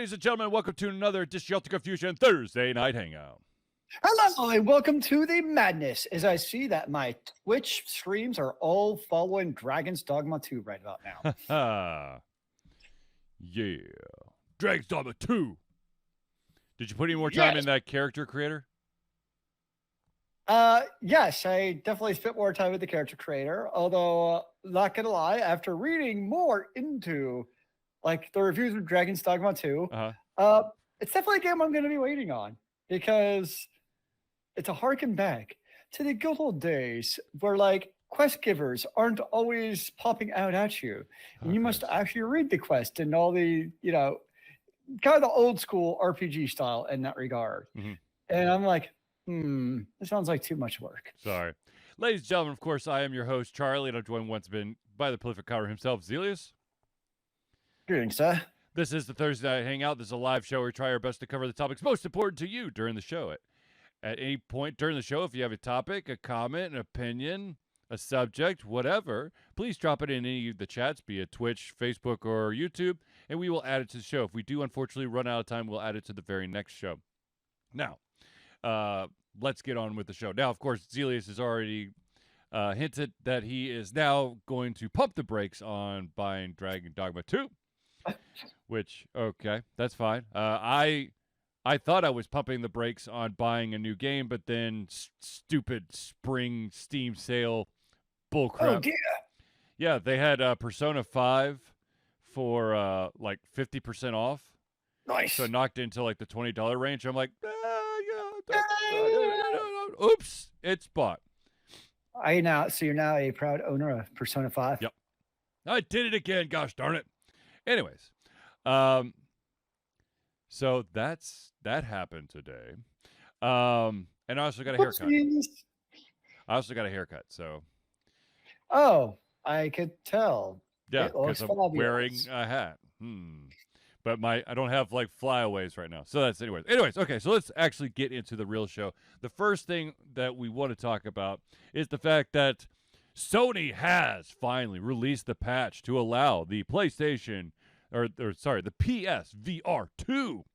ladies and gentlemen. Welcome to another Disjunct Confusion Thursday Night Hangout. Hello, and welcome to the madness. As I see that my Twitch streams are all following Dragon's Dogma 2 right about now. Yeah. Dragon's Dogma 2. Did you put any more time in that character creator? Yes, I definitely spent more time with the character creator. Although, not gonna lie, after reading more into like the reviews of Dragon's Dogma 2, it's definitely a game I'm going to be waiting on because it's a harken back to the good old days where like quest givers aren't always popping out at you, and you must actually read the quest and all the kind of the old school RPG style in that regard. And I'm like, it sounds like too much work. Sorry. Ladies and gentlemen, of course, I am your host, Charlie, and I'm joined once again by the prolific cover himself, Zealeus. Greetings, sir. This is the Thursday Night Hangout. This is a live show where we try our best to cover the topics most important to you during the show. At any point during the show, if you have a topic, a comment, an opinion, a subject, whatever, please drop it in any of the chats, be it Twitch, Facebook, or YouTube, and we will add it to the show. If we do, unfortunately, run out of time, we'll add it to the very next show. Now, let's get on with the show. Now, of course, Zealeus has already hinted that he is now going to pump the brakes on buying Dragon Dogma 2, which, okay, that's fine. I thought I was pumping the brakes on buying a new game, but then stupid spring Steam sale bullcrap. Oh, dear. Yeah, they had Persona 5 for like 50% off. Nice. So knocked into like the $20 range. I'm like, oops, it's bought. So you're now a proud owner of Persona 5? Yep. I did it again, gosh darn it. Anyways, so that happened today. And I also got a haircut. So. Oh, I could tell. Yeah, because I'm wearing a hat. But I don't have like flyaways right now. So that's anyways, okay, so let's actually get into the real show. The first thing that we want to talk about is the fact that Sony has finally released the patch to allow the PlayStation the PS VR 2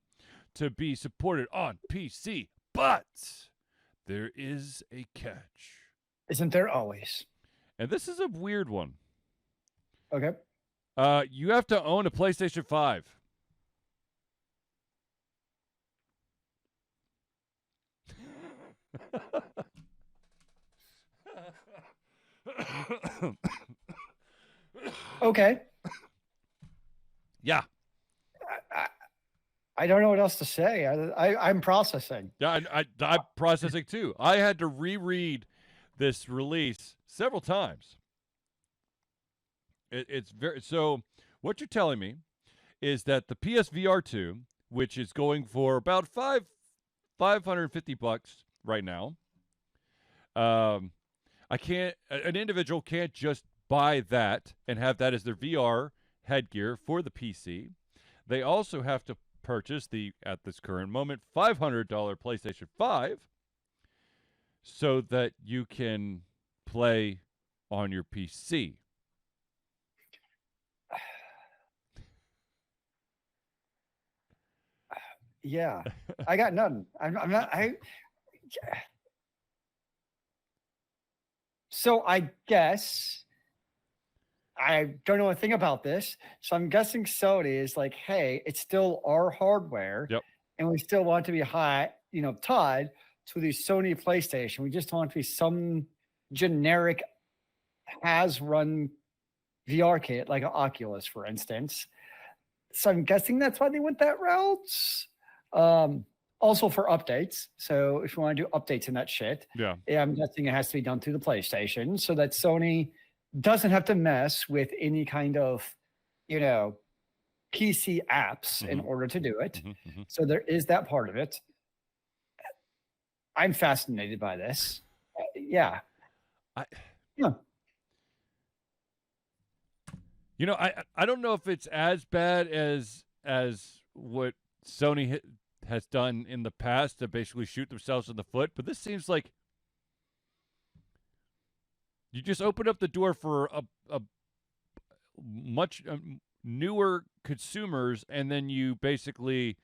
to be supported on PC. But there is a catch. Isn't there always? And this is a weird one. Okay. You have to own a PlayStation 5. Okay. Yeah. I don't know what else to say. I'm processing. Yeah, I'm processing too. I had to reread this release several times. It's very so. What you're telling me is that the PSVR 2, which is going for about $550 right now. An individual can't just buy that and have that as their VR headgear for the PC. They also have to purchase at this current moment, $500 PlayStation 5 so that you can play on your PC. Yeah, I got nothing. So I guess I don't know a thing about this. So I'm guessing Sony is like, hey, it's still our hardware. Yep. And we still want to be tied to the Sony PlayStation. We just want to be some generic has-run VR kit, like an Oculus, for instance. So I'm guessing that's why they went that route. Also for updates. So if you want to do updates in that shit, I'm guessing it has to be done through the PlayStation so that Sony doesn't have to mess with any kind of, PC apps in order to do it. So there is that part of it. I'm fascinated by this. Yeah. I don't know if it's as bad as what Sony has done in the past to basically shoot themselves in the foot, but this seems like you just open up the door for a much newer consumers, and then you basically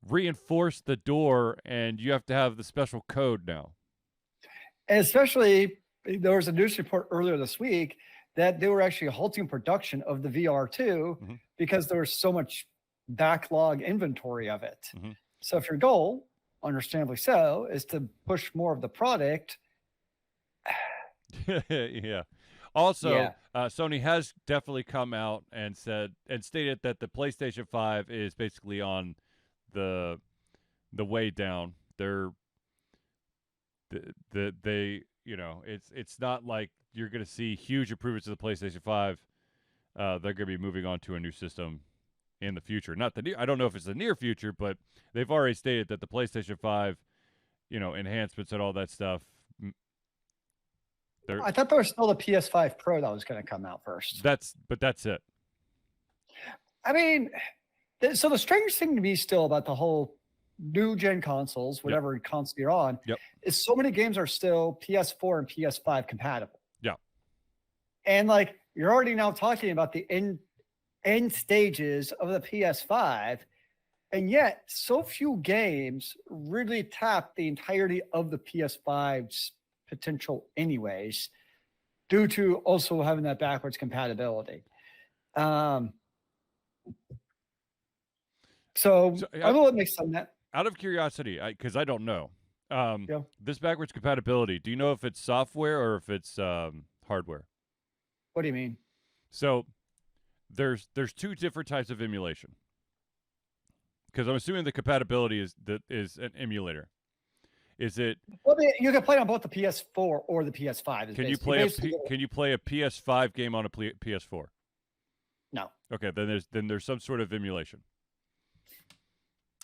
reinforce the door, and you have to have the special code now. And especially, there was a news report earlier this week that they were actually halting production of the VR2 because there was so much backlog inventory of it. So if your goal, understandably so, is to push more of the product. Yeah. Also, Sony has definitely come out and stated that the PlayStation 5 is basically on the way down. They it's not like you're going to see huge improvements to the PlayStation 5. They're going to be moving on to a new system in the future. I don't know if it's the near future, but they've already stated that the PlayStation 5, enhancements and all that stuff. I thought there was still the PS5 Pro that was going to come out first. That's it. I mean, so the strange thing to me still about the whole new gen consoles, whatever console you're on, is so many games are still PS4 and PS5 compatible. Yeah. And like you're already now talking about the end stages of the PS5, and yet so few games really tap the entirety of the PS5's potential anyways, due to also having that backwards compatibility. So I will make some that. Out of curiosity, because I don't know, this backwards compatibility, do you know if it's software or if it's hardware? What do you mean? So there's two different types of emulation. Because I'm assuming the compatibility is an emulator. Is it? Well, you can play on both the PS4 or the PS5. Can you play a PS5 game on a PS4? No. Okay, then there's some sort of emulation.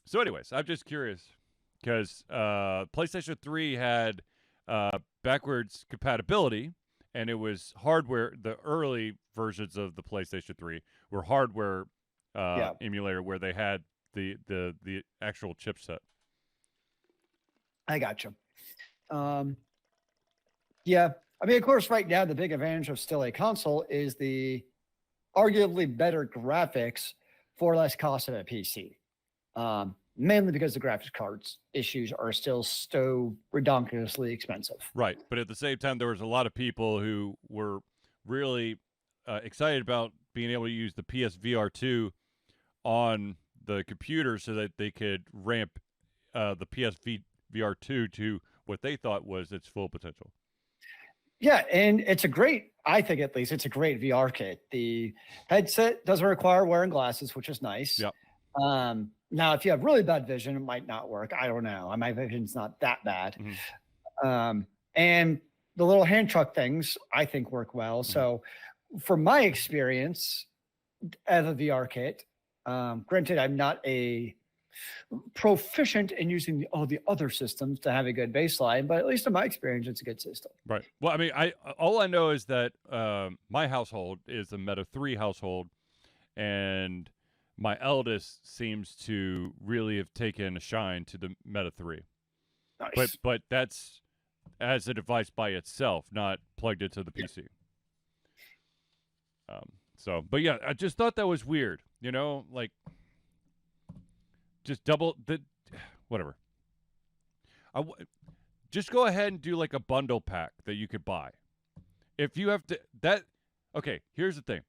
So, anyways, I'm just curious because PlayStation 3 had backwards compatibility, and it was hardware. The early versions of the PlayStation 3 were hardware emulator, where they had the actual chipset. I got you. Yeah. I mean, of course, right now, the big advantage of still a console is the arguably better graphics for less cost than a PC. Mainly because the graphics cards issues are still so ridiculously expensive. Right. But at the same time, there was a lot of people who were really excited about being able to use the PSVR2 on the computer so that they could ramp the PSVR2 to what they thought was its full potential. Yeah, and I think at least it's a great VR kit. The headset doesn't require wearing glasses, which is nice. Yep. Now, if you have really bad vision, it might not work. I don't know. My vision's not that bad. And the little hand truck things, I think, work well. So from my experience as a VR kit, granted, I'm not a proficient in using all the other systems to have a good baseline, but at least in my experience, it's a good system. Right. Well, I mean, all I know is that my household is a Meta 3 household, and my eldest seems to really have taken a shine to the Meta 3. Nice. But that's as a device by itself, not plugged into the PC. But yeah, I just thought that was weird. Like just double the whatever. Just go ahead and do like a bundle pack that you could buy. If you have to okay, here's the thing.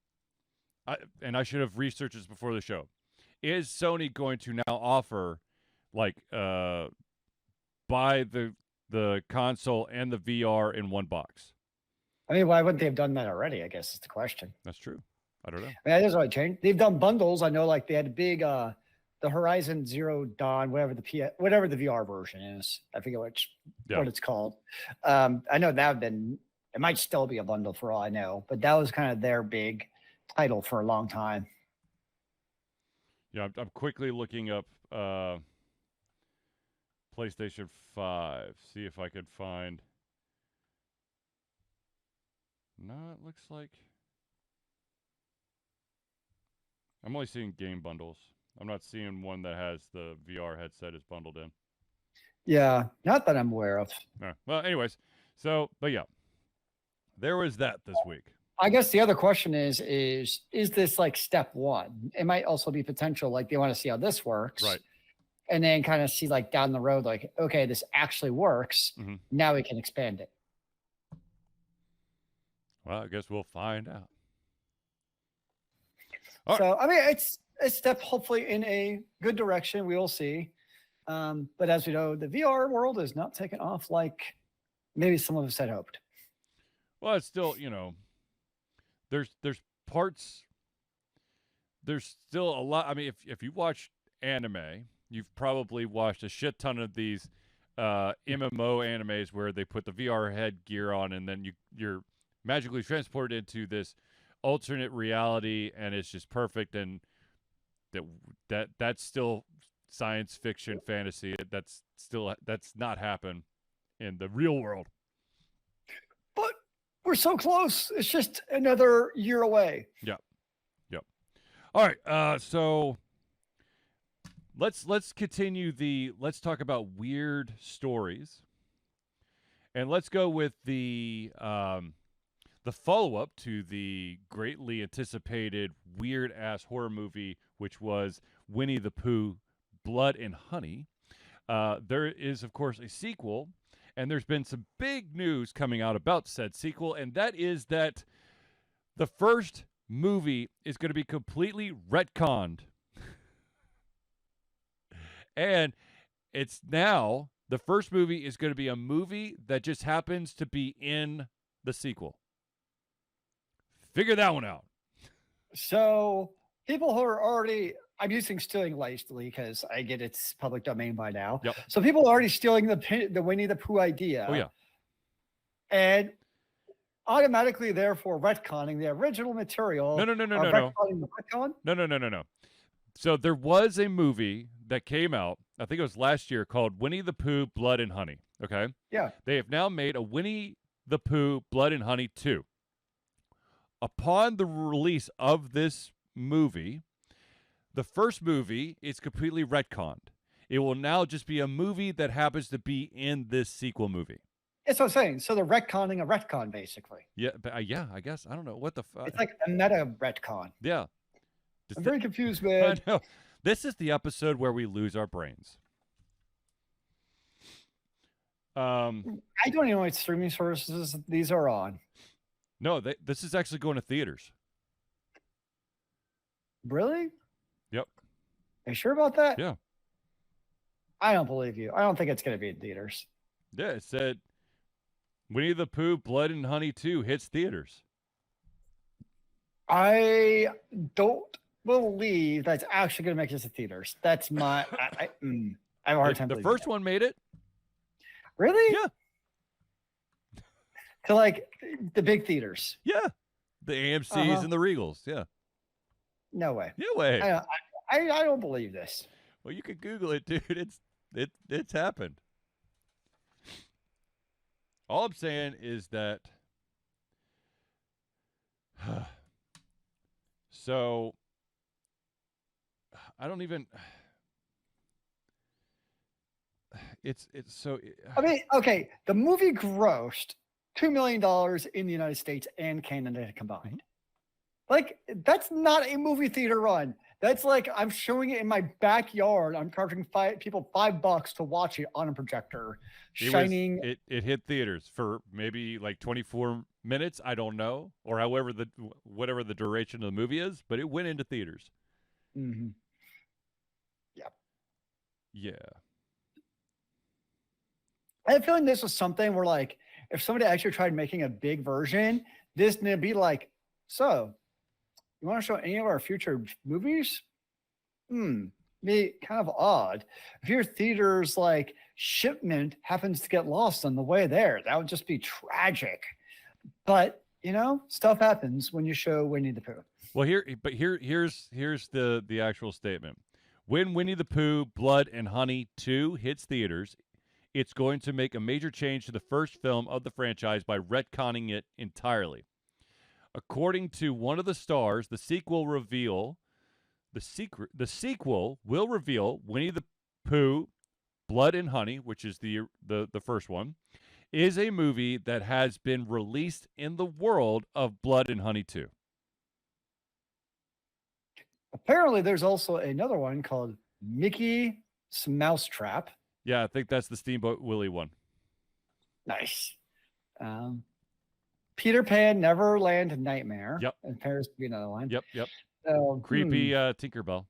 I should have researched this before the show. Is Sony going to now offer like buy the console and the VR in one box? I mean, why wouldn't they have done that already? I guess is the question. That's true. I don't know. I mean, that doesn't really change. They've done bundles. I know, like they had a big the Horizon Zero Dawn, whatever the VR version is. I forget what it's called. I know it might still be a bundle for all I know, but that was kind of their big title for a long time. Yeah, I'm quickly looking up PlayStation 5. See if I could find. No, it looks like I'm only seeing game bundles. I'm not seeing one that has the VR headset is bundled in. Yeah, not that I'm aware of. No. Well, anyways, but yeah, there was that this week. I guess the other question is this like step one? It might also be potential, like they want to see how this works. Right. And then kind of see like down the road, like, okay, this actually works. Mm-hmm. Now we can expand it. Well, I guess we'll find out. So, I mean, it's a step hopefully in a good direction. We will see. But as we know, the VR world is not taking off like maybe some of us had hoped. Well, it's still, there's parts, there's still a lot. I mean, if you watch anime, you've probably watched a shit ton of these MMO animes where they put the VR headgear on and then you're magically transported into this alternate reality and it's just perfect, and that's still science fiction fantasy. That's not happen in the real world. But we're so close. It's just another year away. Yep. All right. So let's continue let's talk about weird stories. And let's go with the follow-up to the greatly anticipated weird-ass horror movie, which was Winnie the Pooh, Blood and Honey. There is, of course, a sequel, and there's been some big news coming out about said sequel, and that is that the first movie is going to be completely retconned. And it's now, the first movie is going to be a movie that just happens to be in the sequel. Figure that one out. So people who are already, I'm using stealing lightly because I get it's public domain by now. Yep. So people are already stealing the Winnie the Pooh idea. Oh, yeah. And automatically, therefore, retconning the original material. No. Retconning the retcon? No. So there was a movie that came out, I think it was last year, called Winnie the Pooh, Blood and Honey. Okay? Yeah. They have now made a Winnie the Pooh, Blood and Honey 2. Upon the release of this movie, the first movie is completely retconned. It will now just be a movie that happens to be in this sequel movie. That's what I'm saying. So they're retconning a retcon, basically. Yeah, but yeah, I guess. I don't know. What the fuck? It's like a meta retcon. Yeah. I'm very confused, man. I know. This is the episode where we lose our brains. I don't even know what streaming services these are on. No, this is actually going to theaters. Really? Yep. Are you sure about that? Yeah. I don't believe you. I don't think it's going to be in theaters. Yeah, it said Winnie the Pooh, Blood and Honey 2 hits theaters. I don't believe that's actually going to make it to theaters. That's my. I have a hard time. The first one made it. Really? Yeah. To like the big theaters. Yeah. The AMCs and the Regals. Yeah. No way. No way. I don't believe this. Well, you can Google it, dude. It's happened. All I'm saying is that. So. I don't even. It's so. I mean, okay. The movie grossed $2 million in the United States and Canada combined. Like, that's not a movie theater run. That's like I'm showing it in my backyard. I'm charging people $5 to watch it on a projector. It hit theaters for maybe like 24 minutes. I don't know, or whatever the duration of the movie is, but it went into theaters. Mm-hmm. Yep. Yeah. I have a feeling this was something where, like, if somebody actually tried making a big version, this would be like, so, you want to show any of our future movies? Be kind of odd. If your theater's, like, shipment happens to get lost on the way there, that would just be tragic. But, stuff happens when you show Winnie the Pooh. Well, here's the actual statement. When Winnie the Pooh, Blood and Honey 2 hits theaters, it's going to make a major change to the first film of the franchise by retconning it entirely. According to one of the stars, the sequel will reveal Winnie the Pooh, Blood and Honey, which is the first one, is a movie that has been released in the world of Blood and Honey 2. Apparently, there's also another one called Mickey's Mousetrap. Yeah, I think that's the Steamboat Willie one. Nice. Peter Pan Neverland Nightmare. Yep. And Paris would be another one. Yep. So, Creepy Tinkerbell.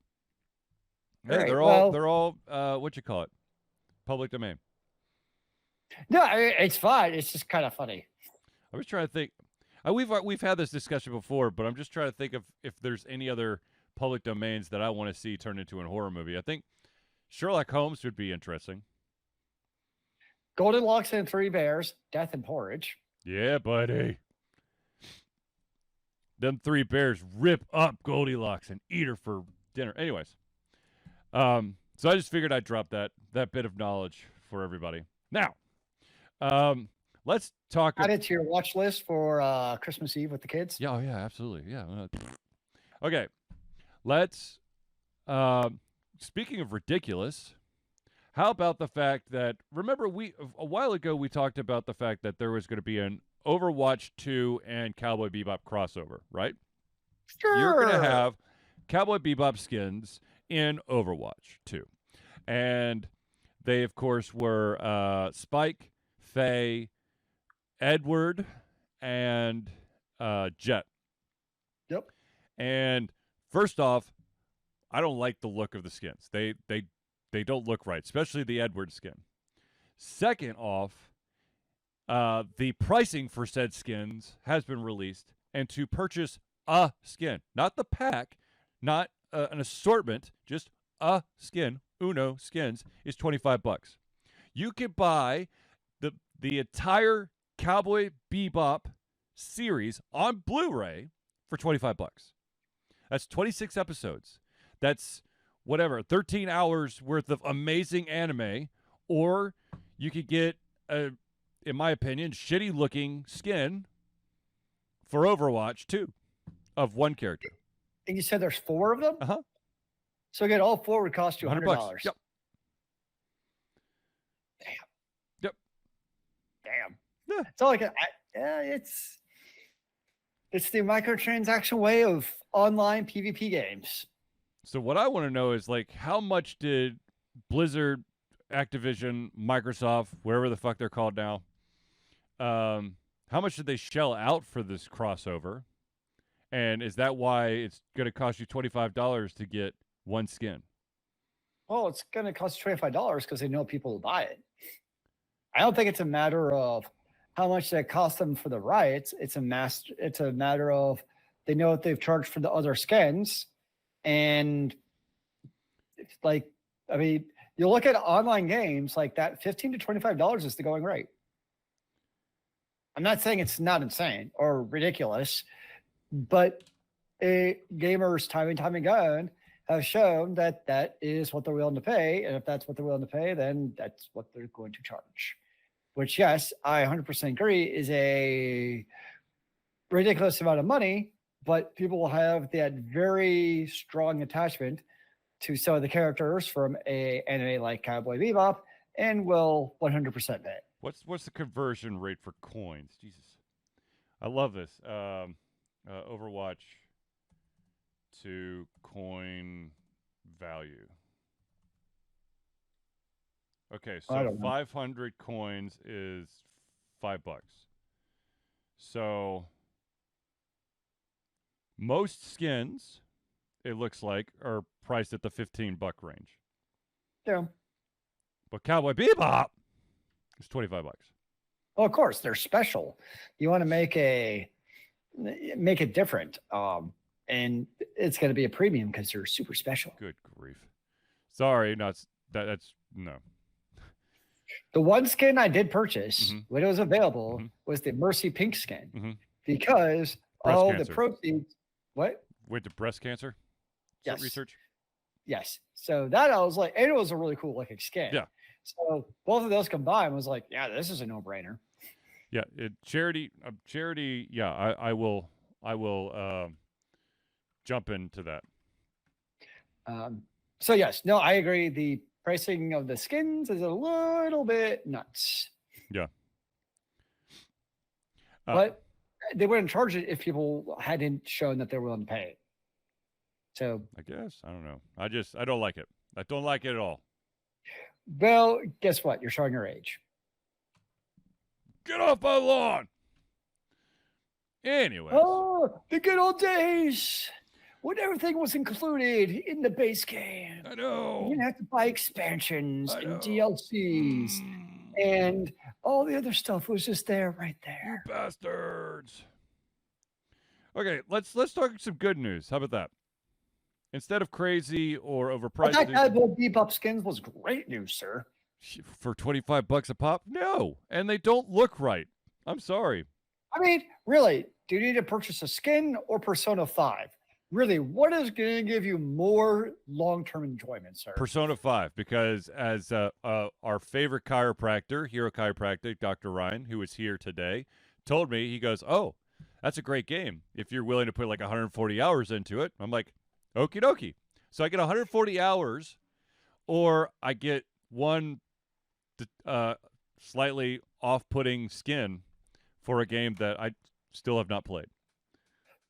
Hey, right, they're all what you call it? Public domain. No, it's fine. It's just kind of funny. I was trying to think. We've had this discussion before, but I'm just trying to think of if there's any other public domains that I want to see turned into a horror movie. I think Sherlock Holmes would be interesting. Goldilocks and Three Bears, Death and Porridge. Yeah, buddy. Them three bears rip up Goldilocks and eat her for dinner. Anyways, so I just figured I'd drop that bit of knowledge for everybody. Now, let's talk. Add it to your watch list for Christmas Eve with the kids. Yeah, oh, yeah, absolutely. Yeah. Okay, let's. Speaking of ridiculous, how about the fact that remember a while ago we talked about the fact that there was going to be an Overwatch 2 and Cowboy Bebop crossover, right? Sure. You're going to have Cowboy Bebop skins in Overwatch 2. And they, of course, were Spike, Faye, Edward, and Jet. Yep. And first off, I don't like the look of the skins. They don't look right, especially the Edward skin. Second off, the pricing for said skins has been released, and to purchase a skin, not the pack, not an assortment, just a skin, Uno skins, is $25. You could buy the entire Cowboy Bebop series on Blu-ray for $25. That's 26 episodes. That's 13 hours worth of amazing anime, or you could get in my opinion, shitty looking skin for Overwatch 2 of one character. And you said there's 4 of them? Uh-huh. So again, all 4 would cost you $100. Yep. Damn. Yeah. It's all it's the microtransaction way of online PvP games. So what I want to know is how much did Blizzard, Activision, Microsoft, wherever the fuck they're called now, how much did they shell out for this crossover? And is that why it's going to cost you $25 to get one skin? Well, it's going to cost you $25 because they know people will buy it. I don't think it's a matter of how much that cost them for the rights. It's a matter of they know what they've charged for the other skins. And it's you look at online games like that, $15 to $25 is the going rate. I'm not saying it's not insane or ridiculous, but gamers time and time again have shown that that is what they're willing to pay. And if that's what they're willing to pay, then that's what they're going to charge. Which, yes, I 100% agree is a ridiculous amount of money, but people will have that very strong attachment to some of the characters from a anime like Cowboy Bebop and will 100% pay. What's the conversion rate for coins? Jesus. I love this. Overwatch to coin value. Okay, so 500 coins is $5. So most skins, it looks like, are priced at the $15 range. Yeah. But Cowboy Bebop is $25. Well, of course, they're special. You want to make it different. And it's going to be a premium because they're super special. Good grief. Sorry, that's no. The one skin I did purchase when it was available was the Mercy Pink skin because all the proceeds. What? Went to breast cancer? Yes. Research? Yes. So that I was like, and it was a really cool looking skin. Yeah. So both of those combined was like, yeah, this is a no brainer. Yeah. Charity. Yeah. I will jump into that. So yes, no, I agree. The pricing of the skins is a little bit nuts. Yeah. but they wouldn't charge it if people hadn't shown that they're willing to pay it. So I guess I don't know. I don't like it. I don't like it at all. Well, guess what? You're showing your age. Get off my lawn. Anyways. Oh, the good old days when everything was included in the base game. I know. You didn't have to buy expansions and DLCs and all the other stuff was just there, right there. You bastards. Okay, let's talk some good news. How about that? Instead of crazy or overpriced. That Cowboy Bebop skins was great news, sir. For $25 a pop? No, and they don't look right. I'm sorry. I mean, really, do you need to purchase a skin or Persona 5? Really, what is going to give you more long-term enjoyment, sir? Persona 5, because as our favorite chiropractor, hero chiropractic, Dr. Ryan, who was here today, told me, he goes, oh, that's a great game if you're willing to put like 140 hours into it. I'm like, okie dokie. So I get 140 hours, or I get one slightly off-putting skin for a game that I still have not played.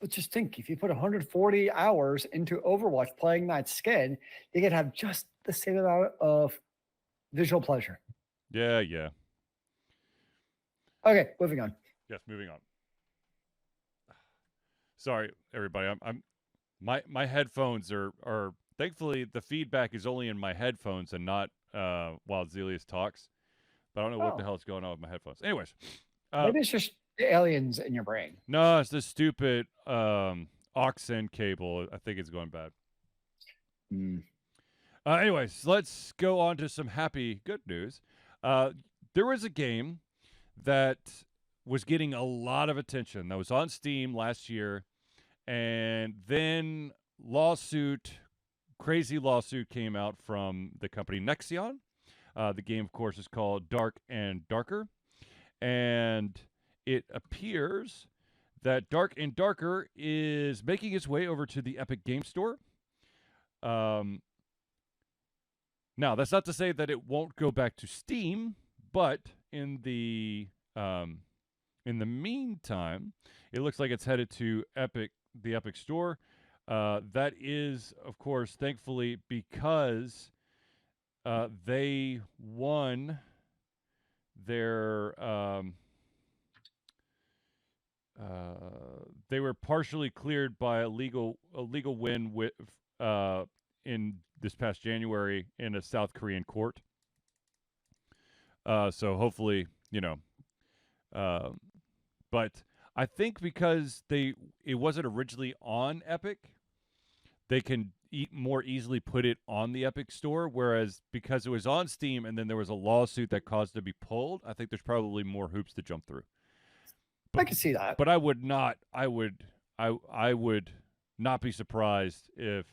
But just think, if you put 140 hours into Overwatch playing that skin, you can have just the same amount of visual pleasure. Yeah, yeah. Okay, moving on. Yes, moving on. Sorry, everybody. My headphones are thankfully the feedback is only in my headphones and not while Zealeus talks. But I don't know what the hell is going on with my headphones. Anyways, maybe it's just the aliens in your brain. No, it's this stupid aux cable. I think it's going bad. Anyways, let's go on to some good news. There was a game that was getting a lot of attention that was on Steam last year, and then crazy lawsuit came out from the company Nexion. The game, of course, is called Dark and Darker, and it appears that Dark and Darker is making its way over to the Epic Game Store. Now, that's not to say that it won't go back to Steam, but in the meantime, it looks like it's headed to the Epic Store. That is, of course, thankfully because they won their they were partially cleared by a legal win with in this past January in a South Korean court. So hopefully, but I think because it wasn't originally on Epic, they can more easily put it on the Epic Store, whereas because it was on Steam and then there was a lawsuit that caused it to be pulled, I think there's probably more hoops to jump through. I can see that. But I would not be surprised if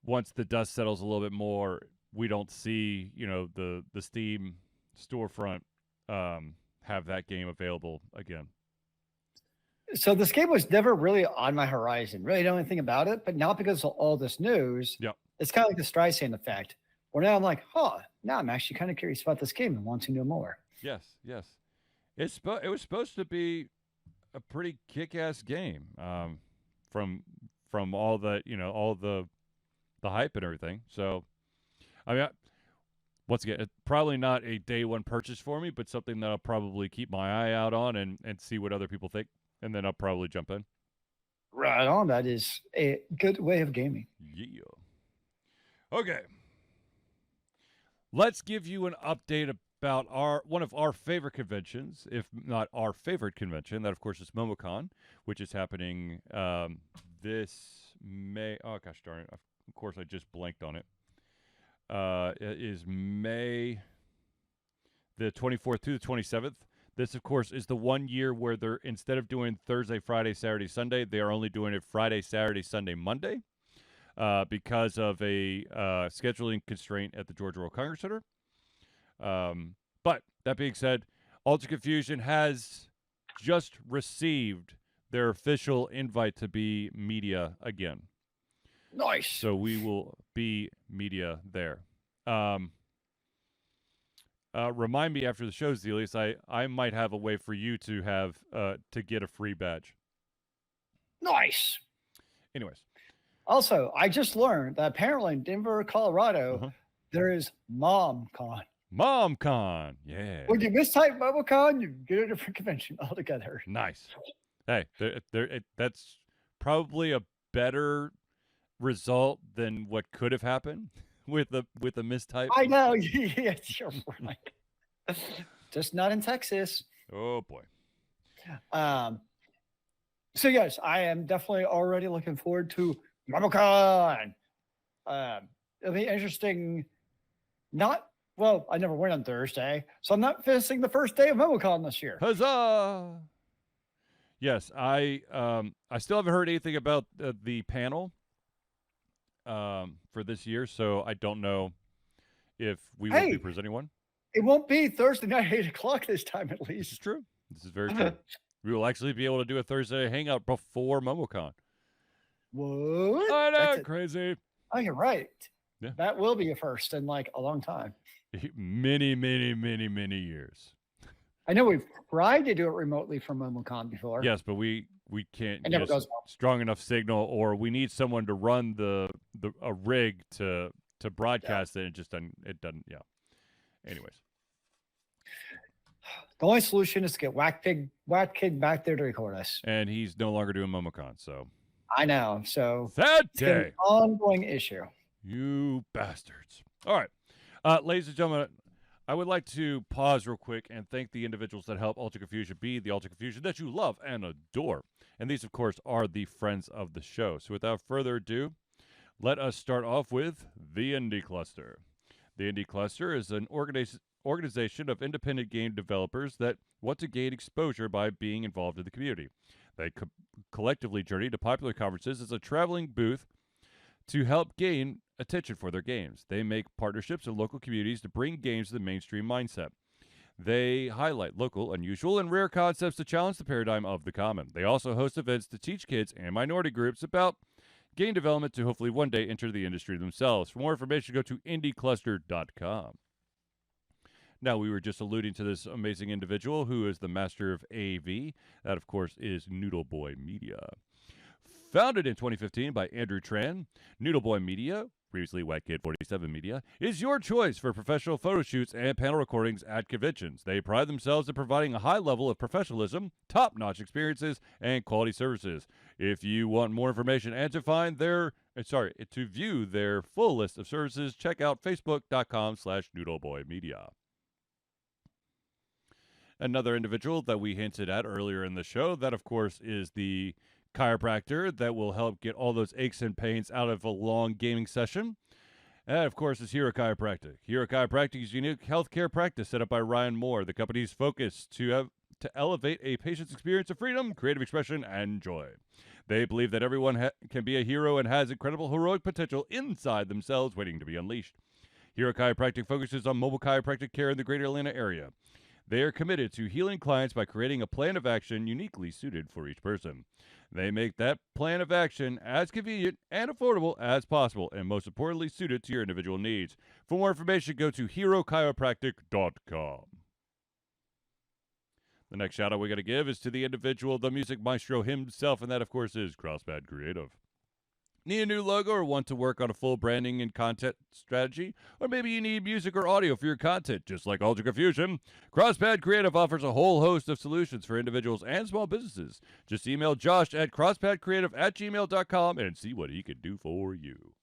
once the dust settles a little bit more, we don't see, the Steam storefront have that game available again. So this game was never really on my horizon. Really know anything about it, but now because of all this news, it's kind of like the Streisand effect. Where now I'm like, now I'm actually kind of curious about this game and want to know more. Yes. It was supposed to be a pretty kick-ass game from all the all the hype and everything. So, I mean, once again, it's probably not a day one purchase for me, but something that I'll probably keep my eye out on and see what other people think, and then I'll probably jump in. Right on. That is a good way of gaming. Yeah. Okay. Let's give you an update about one of our favorite conventions, if not our favorite convention. That, of course, is MomoCon, which is happening this May. Oh, gosh darn it. Of course, I just blanked on it. It is May the 24th through the 27th. This, of course, is the 1 year where they're, instead of doing Thursday, Friday, Saturday, Sunday, they are only doing it Friday, Saturday, Sunday, Monday because of a scheduling constraint at the Georgia World Congress Center. But that being said, Ultra Confusion has just received their official invite to be media again. Nice. So we will be media there. Remind me after the show, Zealeus. I might have a way for you to have to get a free badge. Nice. Anyways. Also, I just learned that apparently in Denver, Colorado, there is MomCon. MomCon, yeah. When you mistype MomoCon, you get a different convention altogether. Nice. Hey, that's probably a better result than what could have happened with a mistype. I know. Yes, you're right. Just not in Texas. Oh boy. So yes, I am definitely already looking forward to MomoCon. It'll be interesting. I never went on Thursday, so I'm not missing the first day of MomoCon this year. Huzzah! Yes, I still haven't heard anything about the panel for this year, so I don't know if we will be presenting one. It won't be Thursday night 8 o'clock this time, at least. This is true. This is very true. We will actually be able to do a Thursday hangout before MomoCon. What? I know, crazy. Oh, you're right. Yeah. That will be a first in like a long time. Many, many, many, many years. I know we've tried to do it remotely from MomoCon before. Yes, but we can't it never get goes well. Strong enough signal, or we need someone to run a rig to broadcast it. It just doesn't. Yeah. Anyways. The only solution is to get Whack Kid back there to record us. And he's no longer doing MomoCon, so. I know. So sad day. An ongoing issue. You bastards. All right. Ladies and gentlemen, I would like to pause real quick and thank the individuals that help Ultra Confusion be the Ultra Confusion that you love and adore. And these, of course, are the friends of the show. So without further ado, let us start off with the Indie Cluster. The Indie Cluster is an organization of independent game developers that want to gain exposure by being involved in the community. They collectively journey to popular conferences as a traveling booth to help gain attention for their games. They make partnerships in local communities to bring games to the mainstream mindset. They highlight local, unusual, and rare concepts to challenge the paradigm of the common. They also host events to teach kids and minority groups about game development to hopefully one day enter the industry themselves. For more information, go to indiecluster.com. Now, we were just alluding to this amazing individual who is the master of AV. That, of course, is Noodle Boy Media. Founded in 2015 by Andrew Tran, Noodle Boy Media, previously White Kid 47 Media, is your choice for professional photo shoots and panel recordings at conventions. They pride themselves in providing a high level of professionalism, top-notch experiences, and quality services. If you want more information and to view their full list of services, check out facebook.com/noodleboymedia. Another individual that we hinted at earlier in the show, that of course is the chiropractor that will help get all those aches and pains out of a long gaming session. And of course is Hero Chiropractic. Hero Chiropractic is a unique healthcare practice set up by Ryan Moore. The company's focus to elevate a patient's experience of freedom, creative expression, and joy. They believe that everyone can be a hero and has incredible heroic potential inside themselves waiting to be unleashed. Hero Chiropractic focuses on mobile chiropractic care in the greater Atlanta area. They are committed to healing clients by creating a plan of action uniquely suited for each person. They make that plan of action as convenient and affordable as possible, and most importantly, suited to your individual needs. For more information, go to herochiropractic.com. The next shout out we got to give is to the individual, the music maestro himself, and that, of course, is CrossPad Creative. Need a new logo or want to work on a full branding and content strategy? Or maybe you need music or audio for your content, just like Ultra Confusion? CrossPad Creative offers a whole host of solutions for individuals and small businesses. Just email Josh at crosspadcreative@gmail.com and see what he can do for you.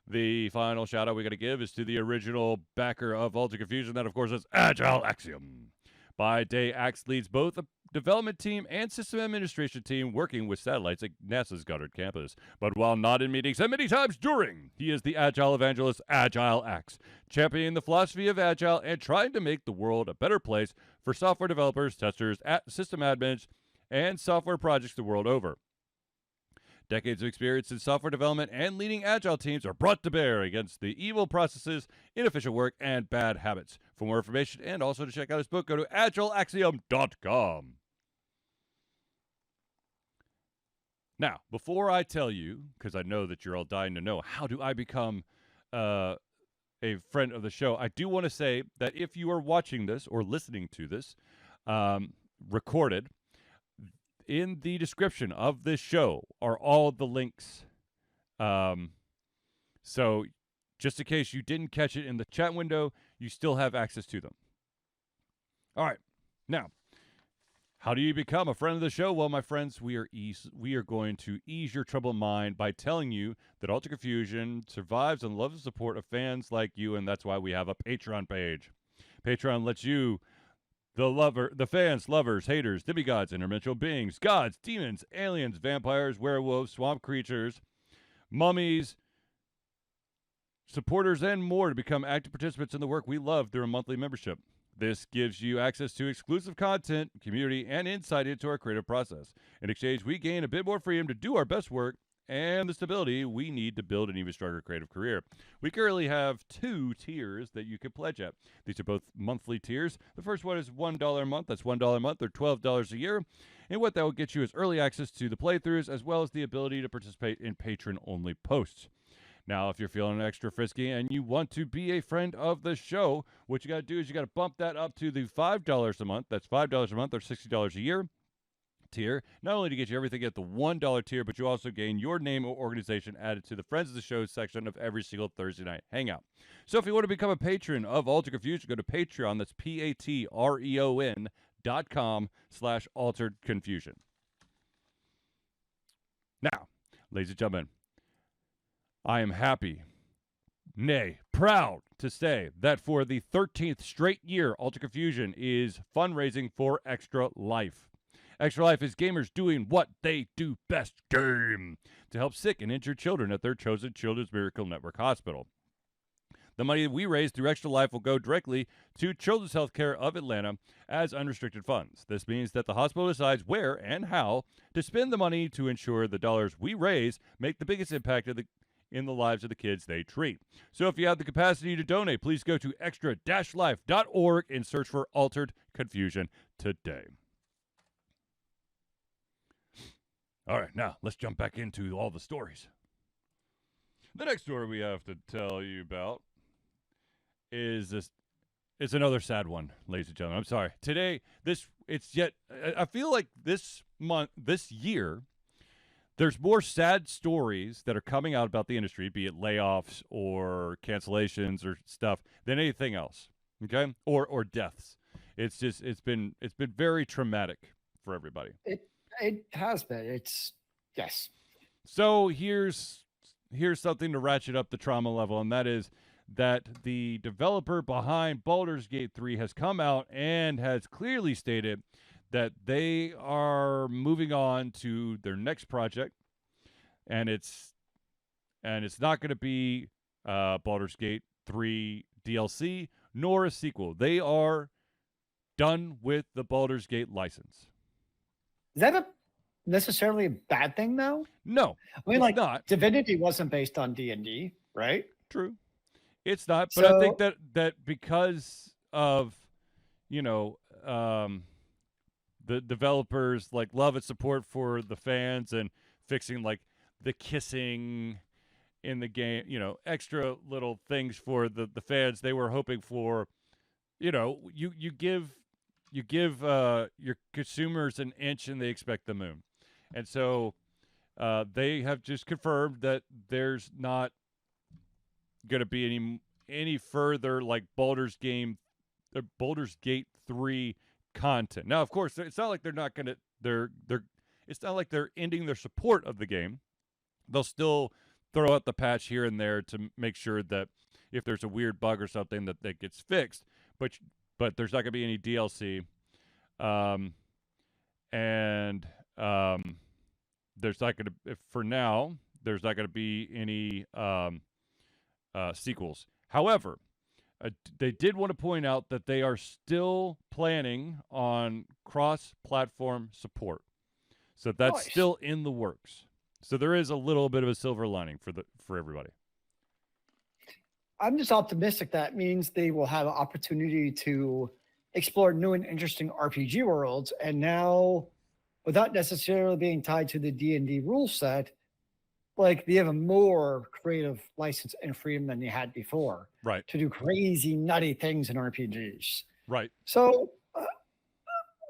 The final shout out we got to give is to the original backer of Ultra Confusion. That, of course, is Agile Axiom. By day, Axe leads both a development team and system administration team working with satellites at NASA's Goddard campus. But while not in meetings and many times during, he is the Agile evangelist, Agile Axe, championing the philosophy of Agile and trying to make the world a better place for software developers, testers, system admins, and software projects the world over. Decades of experience in software development and leading Agile teams are brought to bear against the evil processes, inefficient work, and bad habits. For more information and also to check out his book, go to agileaxiom.com. Now, before I tell you, because I know that you're all dying to know, how do I become a a friend of the show. I do want to say that if you are watching this or listening to this recorded, in the description of this show are all the links. So just in case you didn't catch it in the chat window, you still have access to them. All right. Now, how do you become a friend of the show? Well, my friends, we are going to ease your troubled mind by telling you that Alter Confusion survives on the love and support of fans like you, and that's why we have a Patreon page. Patreon lets you, the fans, lovers, haters, demigods, interdimensional beings, gods, demons, aliens, vampires, werewolves, swamp creatures, mummies, supporters, and more to become active participants in the work we love through a monthly membership. This gives you access to exclusive content, community, and insight into our creative process. In exchange, we gain a bit more freedom to do our best work and the stability we need to build an even stronger creative career. We currently have 2 tiers that you can pledge at. These are both monthly tiers. The first one is $1 a month. That's $1 a month or $12 a year. And what that will get you is early access to the playthroughs as well as the ability to participate in patron-only posts. Now, if you're feeling extra frisky and you want to be a friend of the show, what you got to do is you got to bump that up to the $5 a month. That's $5 a month or $60 a year tier. Not only to get you everything at the $1 tier, but you also gain your name or organization added to the Friends of the Show section of every single Thursday night hangout. So if you want to become a patron of Alter Confusion, go to Patreon. That's patreon.com/Altered Confusion. Now, ladies and gentlemen, I am happy, nay, proud to say that for the 13th straight year, Alter Confusion is fundraising for Extra Life. Extra Life is gamers doing what they do best, game, to help sick and injured children at their chosen Children's Miracle Network hospital. The money we raise through Extra Life will go directly to Children's Healthcare of Atlanta as unrestricted funds. This means that the hospital decides where and how to spend the money to ensure the dollars we raise make the biggest impact in the lives of the kids they treat. So if you have the capacity to donate, please go to extra-life.org and search for Altered Confusion today. All right, now let's jump back into all the stories. The next story we have to tell you about is this. It's another sad one, ladies and gentlemen. I'm sorry. Today, I feel like this year, there's more sad stories that are coming out about the industry, be it layoffs or cancellations or stuff, than anything else. Okay? Or deaths. It's been very traumatic for everybody. It has been. Yes. So here's something to ratchet up the trauma level, and that is that the developer behind Baldur's Gate 3 has come out and has clearly stated that they are moving on to their next project, and it's not going to be Baldur's Gate 3 DLC nor a sequel. They are done with the Baldur's Gate license. Is that necessarily a bad thing, though? No, I mean, like, not. Divinity wasn't based on D&D, right? True, it's not. But I think that because of the developers like love and support for the fans and fixing like the kissing in the game, extra little things for the fans. They were hoping for, you give your consumers an inch and they expect the moon. And so they have just confirmed that there's not going to be any further like Baldur's Gate 3 content. Now, of course, it's not like they're not going to it's not like they're ending their support of the game. They'll still throw out the patch here and there to make sure that if there's a weird bug or something that gets fixed, but there's not going to be any DLC. There's not going to, for now, there's not going to be any sequels. However, they did want to point out that they are still planning on cross-platform support. So that's still in the works. So there is a little bit of a silver lining for everybody. I'm just optimistic that means they will have an opportunity to explore new and interesting RPG worlds, and now, without necessarily being tied to the D&D rule set, like you have a more creative license and freedom than you had before. Right. To do crazy, nutty things in RPGs. Right. So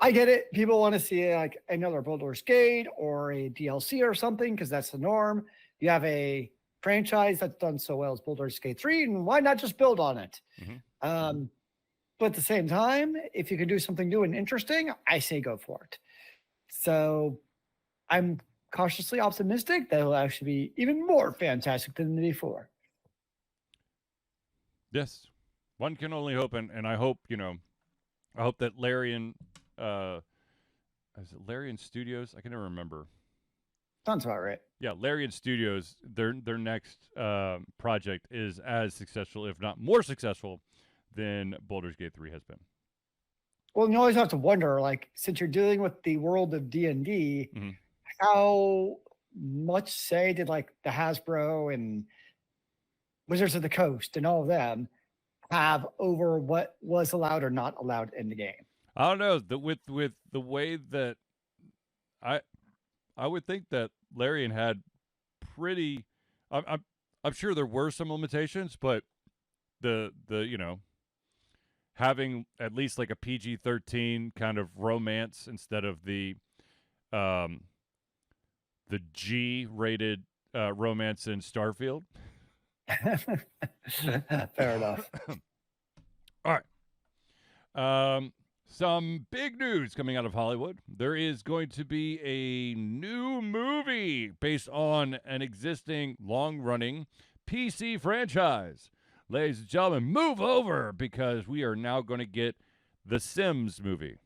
I get it. People want to see like another Baldur's Gate or a DLC or something because that's the norm. You have a franchise that's done so well as Baldur's Gate 3, and why not just build on it? Mm-hmm. But at the same time, if you can do something new and interesting, I say go for it. So I'm cautiously optimistic that it'll actually be even more fantastic than before. Yes. One can only hope, and I hope, I hope that Larian, is it Larian Studios? I can never remember. Sounds about right. Yeah, Larian Studios, their next project is as successful, if not more successful, than Baldur's Gate 3 has been. Well, you always have to wonder, like, since you're dealing with the world of D&D, mm-hmm. how much say did, like, the Hasbro and Wizards of the Coast and all of them have over what was allowed or not allowed in the game? I don't know. With the way that I would think that Larian had pretty. I'm sure there were some limitations, but the having at least like a PG-13 kind of romance instead of the G-rated romance in Starfield. Fair enough. All right. Some big news coming out of Hollywood. There is going to be a new movie based on an existing long-running PC franchise. Ladies and gentlemen, move over because we are now going to get the Sims movie.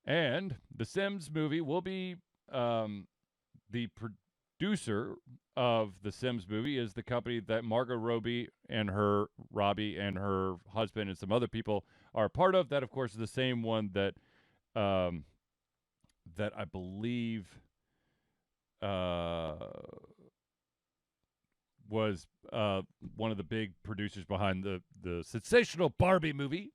And the Sims movie will be the producer of the Sims movie is the company that Margot Robbie and her husband and some other people are part of. That, of course, is the same one that that I believe was one of the big producers behind the sensational Barbie movie.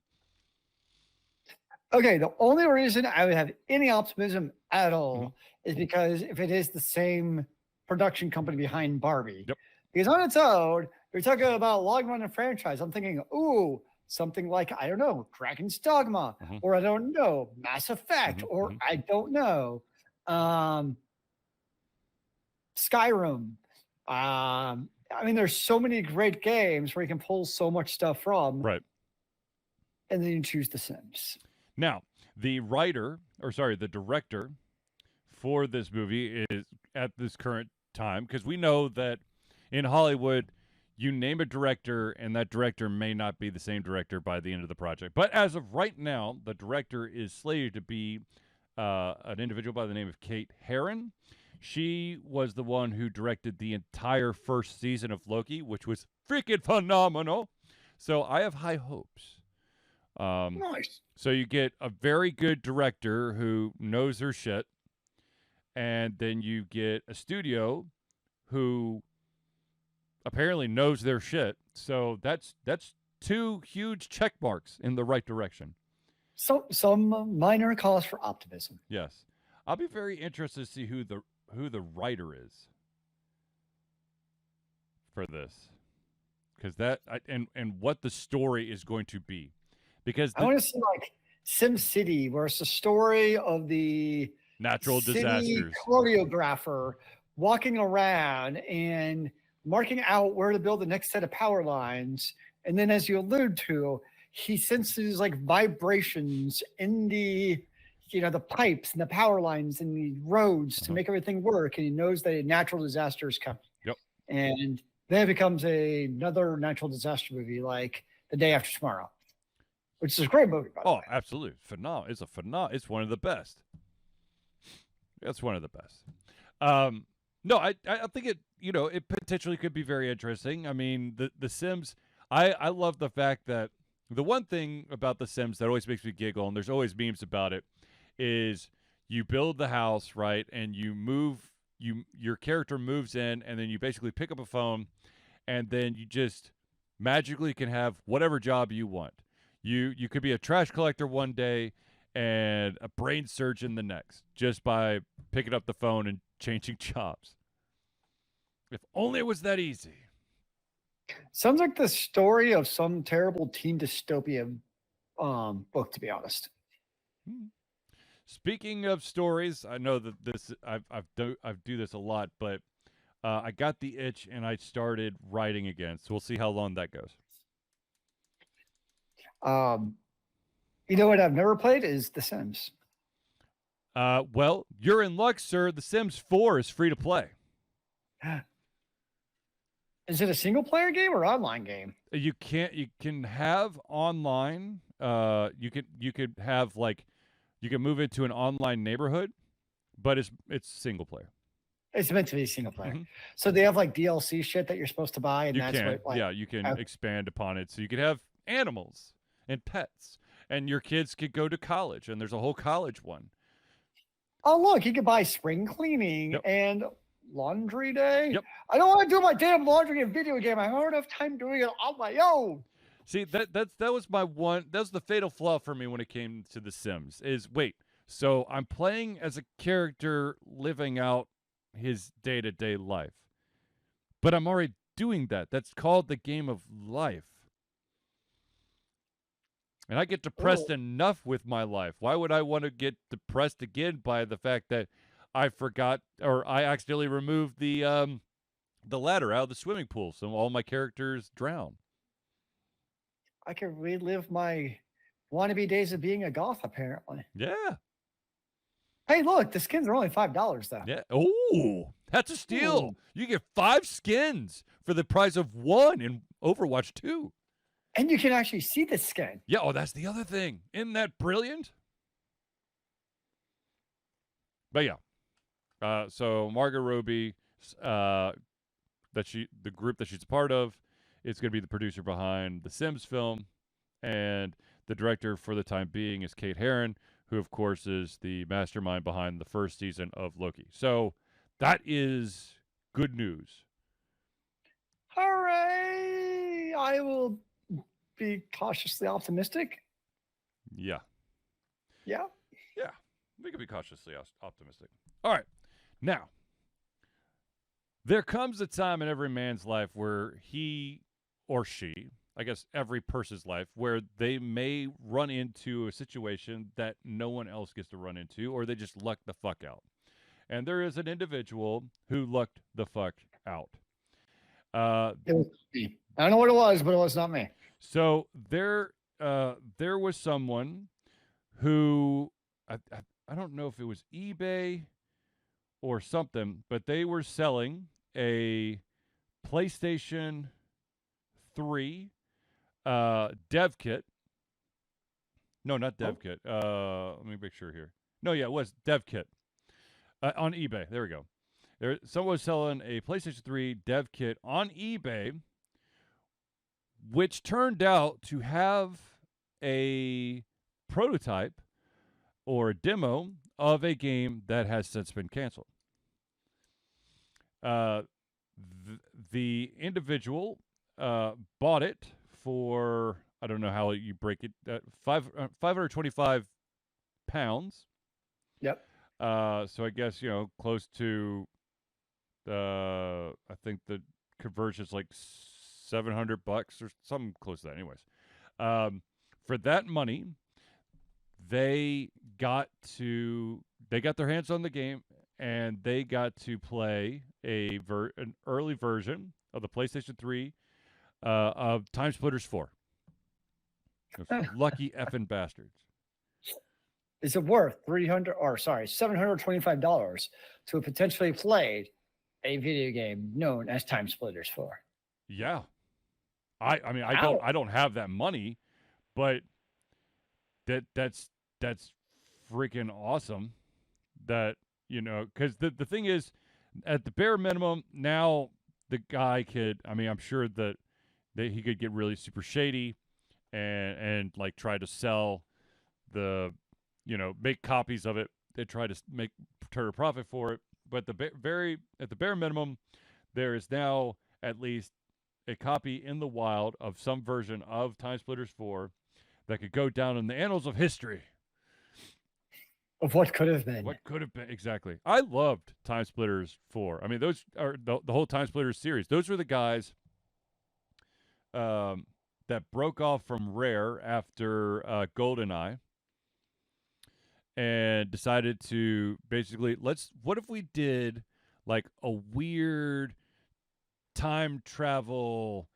Okay, the only reason I would have any optimism at all is because if it is the same production company behind Barbie. Yep. Because on its own, you're talking about long-running franchise. I'm thinking, ooh, something like, I don't know, Dragon's Dogma, or I don't know, Mass Effect, or I don't know, Skyrim. I mean, there's so many great games where you can pull so much stuff from. Right. And then you choose The Sims. Now, the director for this movie is at this current time, because we know that in Hollywood, you name a director and that director may not be the same director by the end of the project. But as of right now, the director is slated to be an individual by the name of Kate Herron. She was the one who directed the entire first season of Loki, which was freaking phenomenal. So I have high hopes. Nice. So you get a very good director who knows her shit, and then you get a studio who apparently knows their shit. So that's two huge check marks in the right direction. So some minor cause for optimism. Yes. I'll be very interested to see who the writer is for this. Because and what the story is going to be. Because I want to see like Sim City, where it's the story of the natural disasters choreographer walking around and marking out where to build the next set of power lines. And then, as you allude to, he senses like vibrations in the pipes and the power lines and the roads to make everything work. And he knows that a natural disaster is coming. Yep. And then it becomes another natural disaster movie like The Day After Tomorrow, which is a great movie, by the way. Oh, absolutely. Phenomenal. It's one of the best. It's one of the best. No, I think it potentially could be very interesting. I mean, the Sims, I love the fact that the one thing about the Sims that always makes me giggle, and there's always memes about it, is you build the house, right, and your character moves in, and then you basically pick up a phone, and then you just magically can have whatever job you want. You could be a trash collector one day, and a brain surgeon the next, just by picking up the phone and changing jobs. If only it was that easy. Sounds like the story of some terrible teen dystopia book, to be honest. Speaking of stories, I know that this I do this a lot, but I got the itch and I started writing again. So we'll see how long that goes. You know what I've never played is The Sims. Well, you're in luck, sir. The Sims 4 is free to play. Is it a single player game or online game? You can have online. You could have like you can move into an online neighborhood, but it's single player. It's meant to be single player. Mm-hmm. So they have like DLC shit that you're supposed to buy, and you can expand upon it. So you could have animals and pets, and your kids could go to college, and there's a whole college one. Oh look, you could buy spring cleaning and laundry day. Yep. I don't want to do my damn laundry in a video game. I don't have time doing it on my own. See, that was my one. That was the fatal flaw for me when it came to The Sims. Is wait, so I'm playing as a character living out his day-to-day life, but I'm already doing that. That's called the game of life, and I get depressed enough with my life. Why would I want to get depressed again by the fact that I forgot or I accidentally removed the ladder out of the swimming pool, so all my characters drown? I can relive my wannabe days of being a goth, apparently. Yeah. Hey, look, the skins are only $5, though. Yeah. Oh, that's a steal. Ooh. You get 5 skins for the price of 1 in Overwatch 2. And you can actually see the skin. Yeah, oh, that's the other thing. Isn't that brilliant? But yeah. So Margot Robbie, the group that she's a part of, is going to be the producer behind the Sims film, and the director for the time being is Kate Herron, who of course is the mastermind behind the first season of Loki. So that is good news. Hooray! I will be cautiously optimistic. Yeah. Yeah? Yeah. We can be cautiously optimistic. All right. Now, there comes a time in every man's life where he or she, I guess every person's life, where they may run into a situation that no one else gets to run into, or they just luck the fuck out. And there is an individual who lucked the fuck out. It was me. I don't know what it was, but it was not me. So there was someone who, I don't know if it was eBay or something, but they were selling a PlayStation 3 dev kit. No, not dev kit. Let me make sure here. No, yeah, it was dev kit on eBay. There we go. Someone was selling a PlayStation 3 dev kit on eBay, which turned out to have a prototype or a demo of a game that has since been canceled. The individual bought it for, I don't know how you break it, 525 pounds. Yep. So I guess, close to, I think the conversion is like $700 or something close to that. Anyways, for that money, they got their hands on the game, and they got to play an early version of the PlayStation 3 of Time Splitters 4. Lucky effing bastards. Is it worth $725 to potentially play a video game known as Time Splitters 4? Yeah. I mean, I don't have that money, but that's freaking awesome. That, because the thing is, at the bare minimum, now the guy could, I'm sure that he could get really super shady and like try to sell make copies of it. They try to turn a profit for it. But at the bare minimum, there is now at least a copy in the wild of some version of Time Splitters 4 that could go down in the annals of history Of what could have been. What could have been, exactly. I loved Time Splitters 4. I mean, those are the whole Time Splitters series. Those were the guys that broke off from Rare after GoldenEye and decided to basically, what if we did like a weird time travel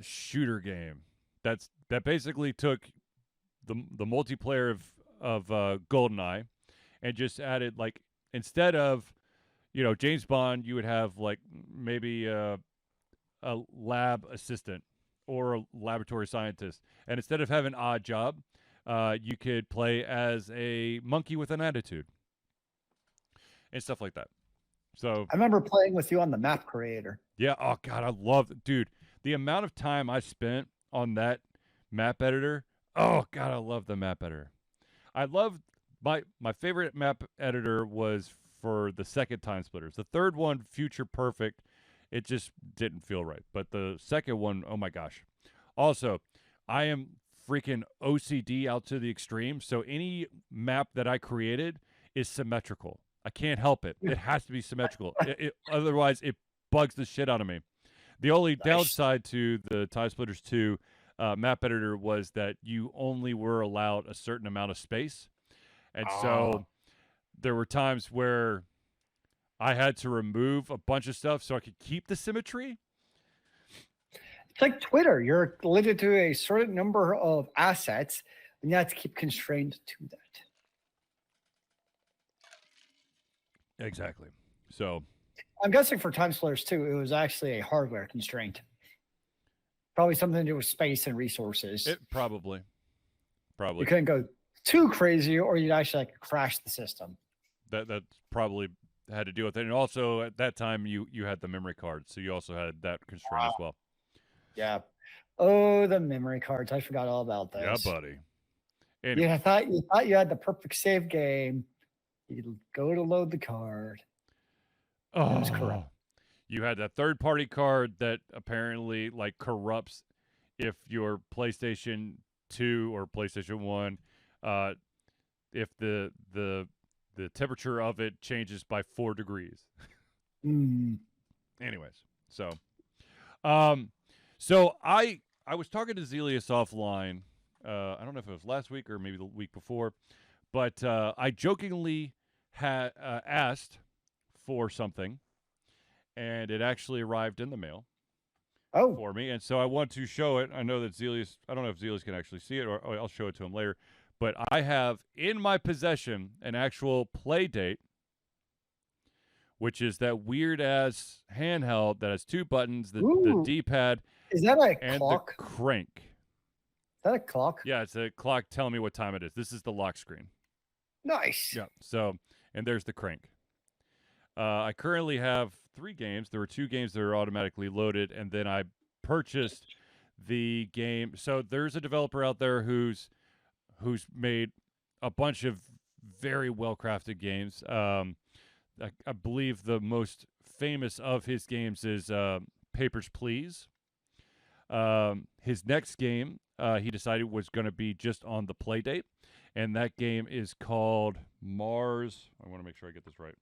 shooter game that basically took the multiplayer of GoldenEye and just added, like, instead of, James Bond, you would have like maybe a lab assistant or a laboratory scientist, and instead of having an odd job, you could play as a monkey with an attitude and stuff like that. So I remember playing with you on the map creator. Yeah. Oh God, I love it, dude. The amount of time I spent on that map editor. Oh God, I love the map editor. I love my favorite map editor was for the second Time Splitters. The third one, Future Perfect, it just didn't feel right. But the second one, oh my gosh. Also, I am freaking OCD out to the extreme. So any map that I created is symmetrical. I can't help it. It has to be symmetrical. Otherwise, it bugs the shit out of me. The only downside to the Time Splitters 2 map editor was that you only were allowed a certain amount of space. And so there were times where I had to remove a bunch of stuff so I could keep the symmetry. It's like Twitter. You're limited to a certain number of assets, and you have to keep constrained to that. Exactly. So I'm guessing for Time Splitters 2, it was actually a hardware constraint. Probably something to do with space and resources. Probably. You couldn't go too crazy, or you'd actually like crash the system. That probably had to deal with it. And also at that time you had the memory card, so you also had that constraint as well. Yeah. Oh, the memory cards. I forgot all about those. Yeah, buddy. Anyway. You thought you had the perfect save game. You'd go to load the card. That was correct. You had that third-party card that apparently like corrupts if your PlayStation 2 or PlayStation 1, if the temperature of it changes by 4 degrees. Anyways, so I was talking to Zealeus offline. I don't know if it was last week or maybe the week before, but I jokingly had asked for something, and it actually arrived in the mail for me. And so I want to show it. I know that Zealeus, I don't know if Zealeus can actually see it, or I'll show it to him later. But I have in my possession an actual play date, which is that weird-ass handheld that has 2 buttons, the D-pad, is that a and clock? The crank. Is that a clock? Yeah, it's a clock telling me what time it is. This is the lock screen. Nice. Yeah, so, and there's the crank. I currently have 3 games. There were 2 games that are automatically loaded, and then I purchased the game. So there's a developer out there who's made a bunch of very well-crafted games. I believe the most famous of his games is Papers, Please. His next game, he decided was going to be just on the play date, and that game is called Mars. I want to make sure I get this right.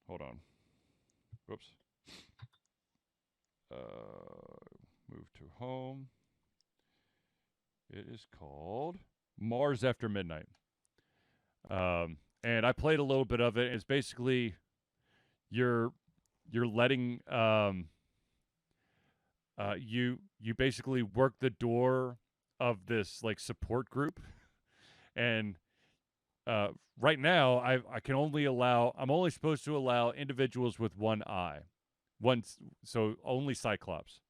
Hold on. Whoops. Move to home. It is called Mars After Midnight. And I played a little bit of it. It's basically you're letting you basically work the door of this like support group, and right now I can only I'm only supposed to allow individuals with one eye, so only Cyclops.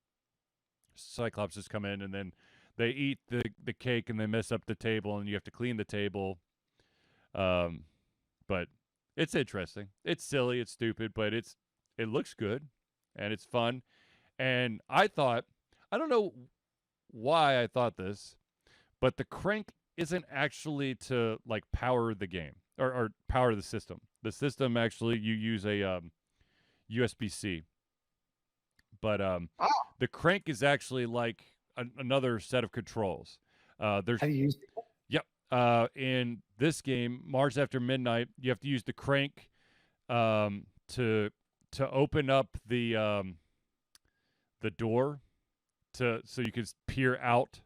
Cyclops just come in and then they eat the cake and they mess up the table and you have to clean the table. But it's interesting. It's silly. It's stupid, but it looks good and it's fun. And I thought, I don't know why I thought this, but the crank isn't actually to like power the game or power the system. The system actually, you use a USB-C. But the crank is actually like another set of controls. Have you used it? Yep, in this game, Mars After Midnight, you have to use the crank to open up the door so you can peer out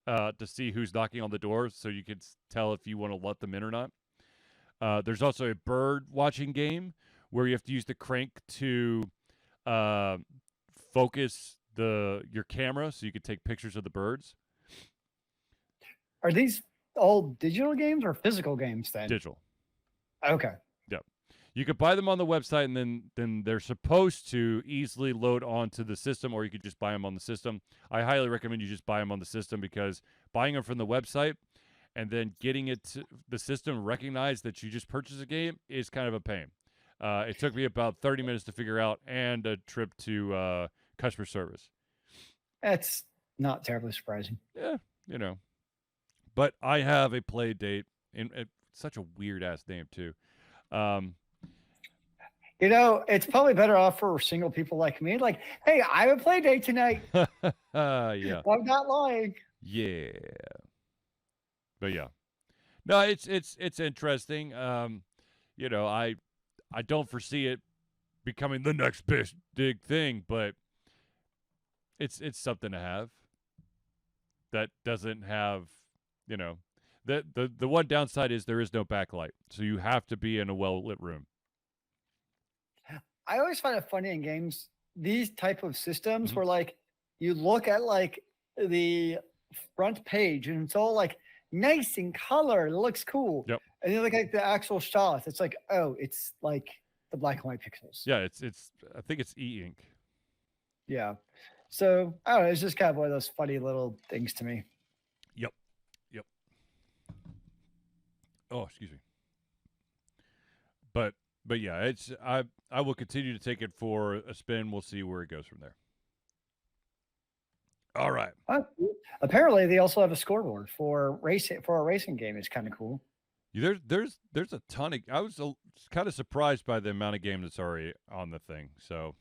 to see who's knocking on the door, so you can tell if you want to let them in or not. There's also a bird watching game where you have to use the crank to focus your camera so you can take pictures of the birds. Are these all digital games or physical games then? Digital. Okay. Yeah. You could buy them on the website, and then they're supposed to easily load onto the system, or you could just buy them on the system. I highly recommend you just buy them on the system, because buying them from the website and then getting it to the system recognize that you just purchased a game is kind of a pain. It took me about 30 minutes to figure out, and a trip to customer service. That's not terribly surprising. Yeah, But I have a play date, and such a weird ass name too. It's probably better off for single people like me. Like, hey, I have a play date tonight. Yeah, I'm not lying. Yeah, but yeah, no, it's interesting. I don't foresee it becoming the next big thing, but it's something to have that doesn't have. The one downside is there is no backlight, so you have to be in a well-lit room. I always find it funny in games, these type of systems where like you look at like the front page and it's all like nice in color, it looks cool. Yep. And then look at the actual shots, it's like, oh, it's like the black and white pixels. Yeah, it's I think it's e-ink. Yeah. So I don't know, it's just kind of one of those funny little things to me. Yep. Oh, excuse me. But yeah, I will continue to take it for a spin. We'll see where it goes from there. All right. Apparently, they also have a scoreboard for racing for a racing game. It's kind of cool. There's a ton of. I was kind of surprised by the amount of game that's already on the thing. So,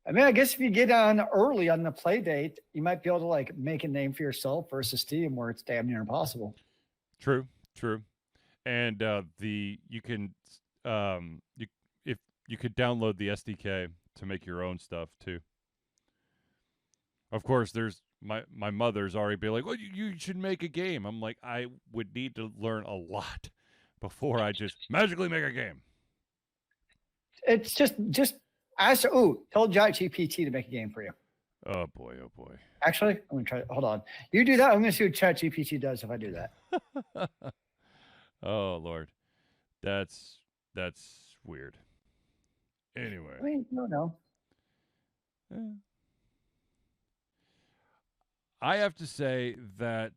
I mean, I guess if you get on early on the play date, you might be able to like make a name for yourself versus Steam, where it's damn near impossible. True. And you can you could download the SDK to make your own stuff too. Of course, there's my mother's already be like, well, you should make a game. I'm like, I would need to learn a lot before I just magically make a game. It's just ask. Tell ChatGPT to make a game for you. Oh boy. Actually, I'm gonna try. Hold on. You do that. I'm gonna see what ChatGPT does if I do that. Oh Lord, that's weird. Anyway, I mean, no. I have to say that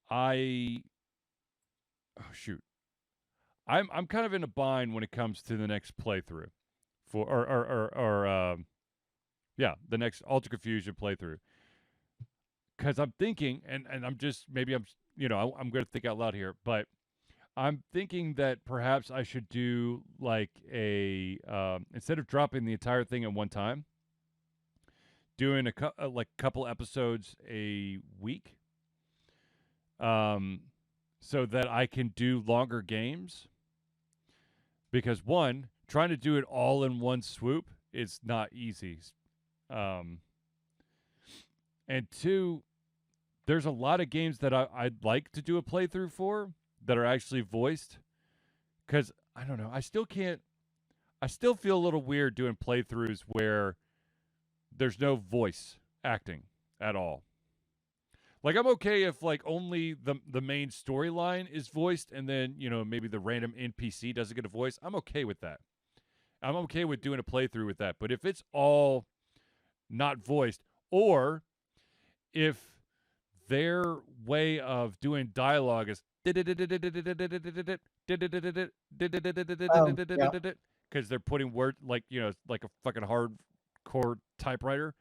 I'm kind of in a bind when it comes to the next playthrough for the next Ultra Confusion playthrough. Because I'm thinking, and I'm just, maybe I'm going to think out loud here, but I'm thinking that perhaps I should do like instead of dropping the entire thing at one time, doing a couple episodes a week, so that I can do longer games. Because one, trying to do it all in one swoop is not easy. And two, there's a lot of games that I'd like to do a playthrough for that are actually voiced. Because, I don't know, I still feel a little weird doing playthroughs where there's no voice acting at all. Like, I'm okay if, like, only the main storyline is voiced and then, maybe the random NPC doesn't get a voice. I'm okay with that. I'm okay with doing a playthrough with that. But if it's all not voiced, or if their way of doing dialogue is because they're putting words like like a fucking hardcore typewriter,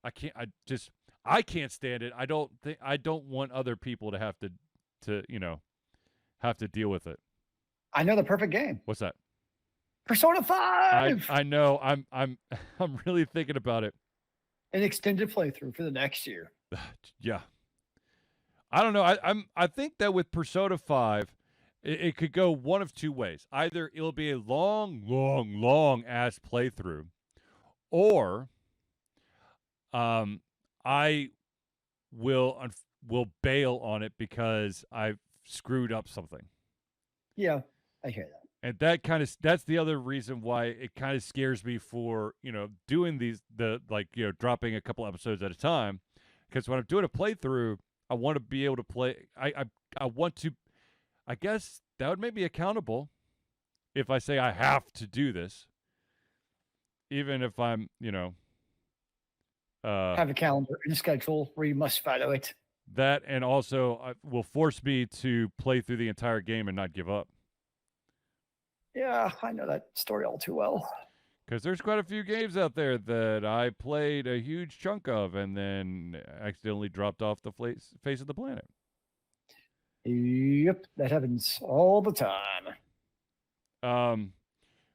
I can't stand it. I don't want other people to have to deal with it. I know the perfect game. What's that? Persona 5. I know. I'm really thinking about it. an extended playthrough for the next year. Yeah. I don't know. I think that with Persona 5, it could go one of two ways. Either it'll be a long ass playthrough, or I will bail on it because I've screwed up something. Yeah, I hear that. And that's the other reason why it kind of scares me for, doing dropping a couple episodes at a time. Because when I'm doing a playthrough, I want to be able to play. I want to, I guess that would make me accountable if I say I have to do this. Even if I'm, have a calendar and a schedule where you must follow it. That, and also will force me to play through the entire game and not give up. Yeah, I know that story all too well. Because there's quite a few games out there that I played a huge chunk of and then accidentally dropped off the face of the planet. Yep, that happens all the time.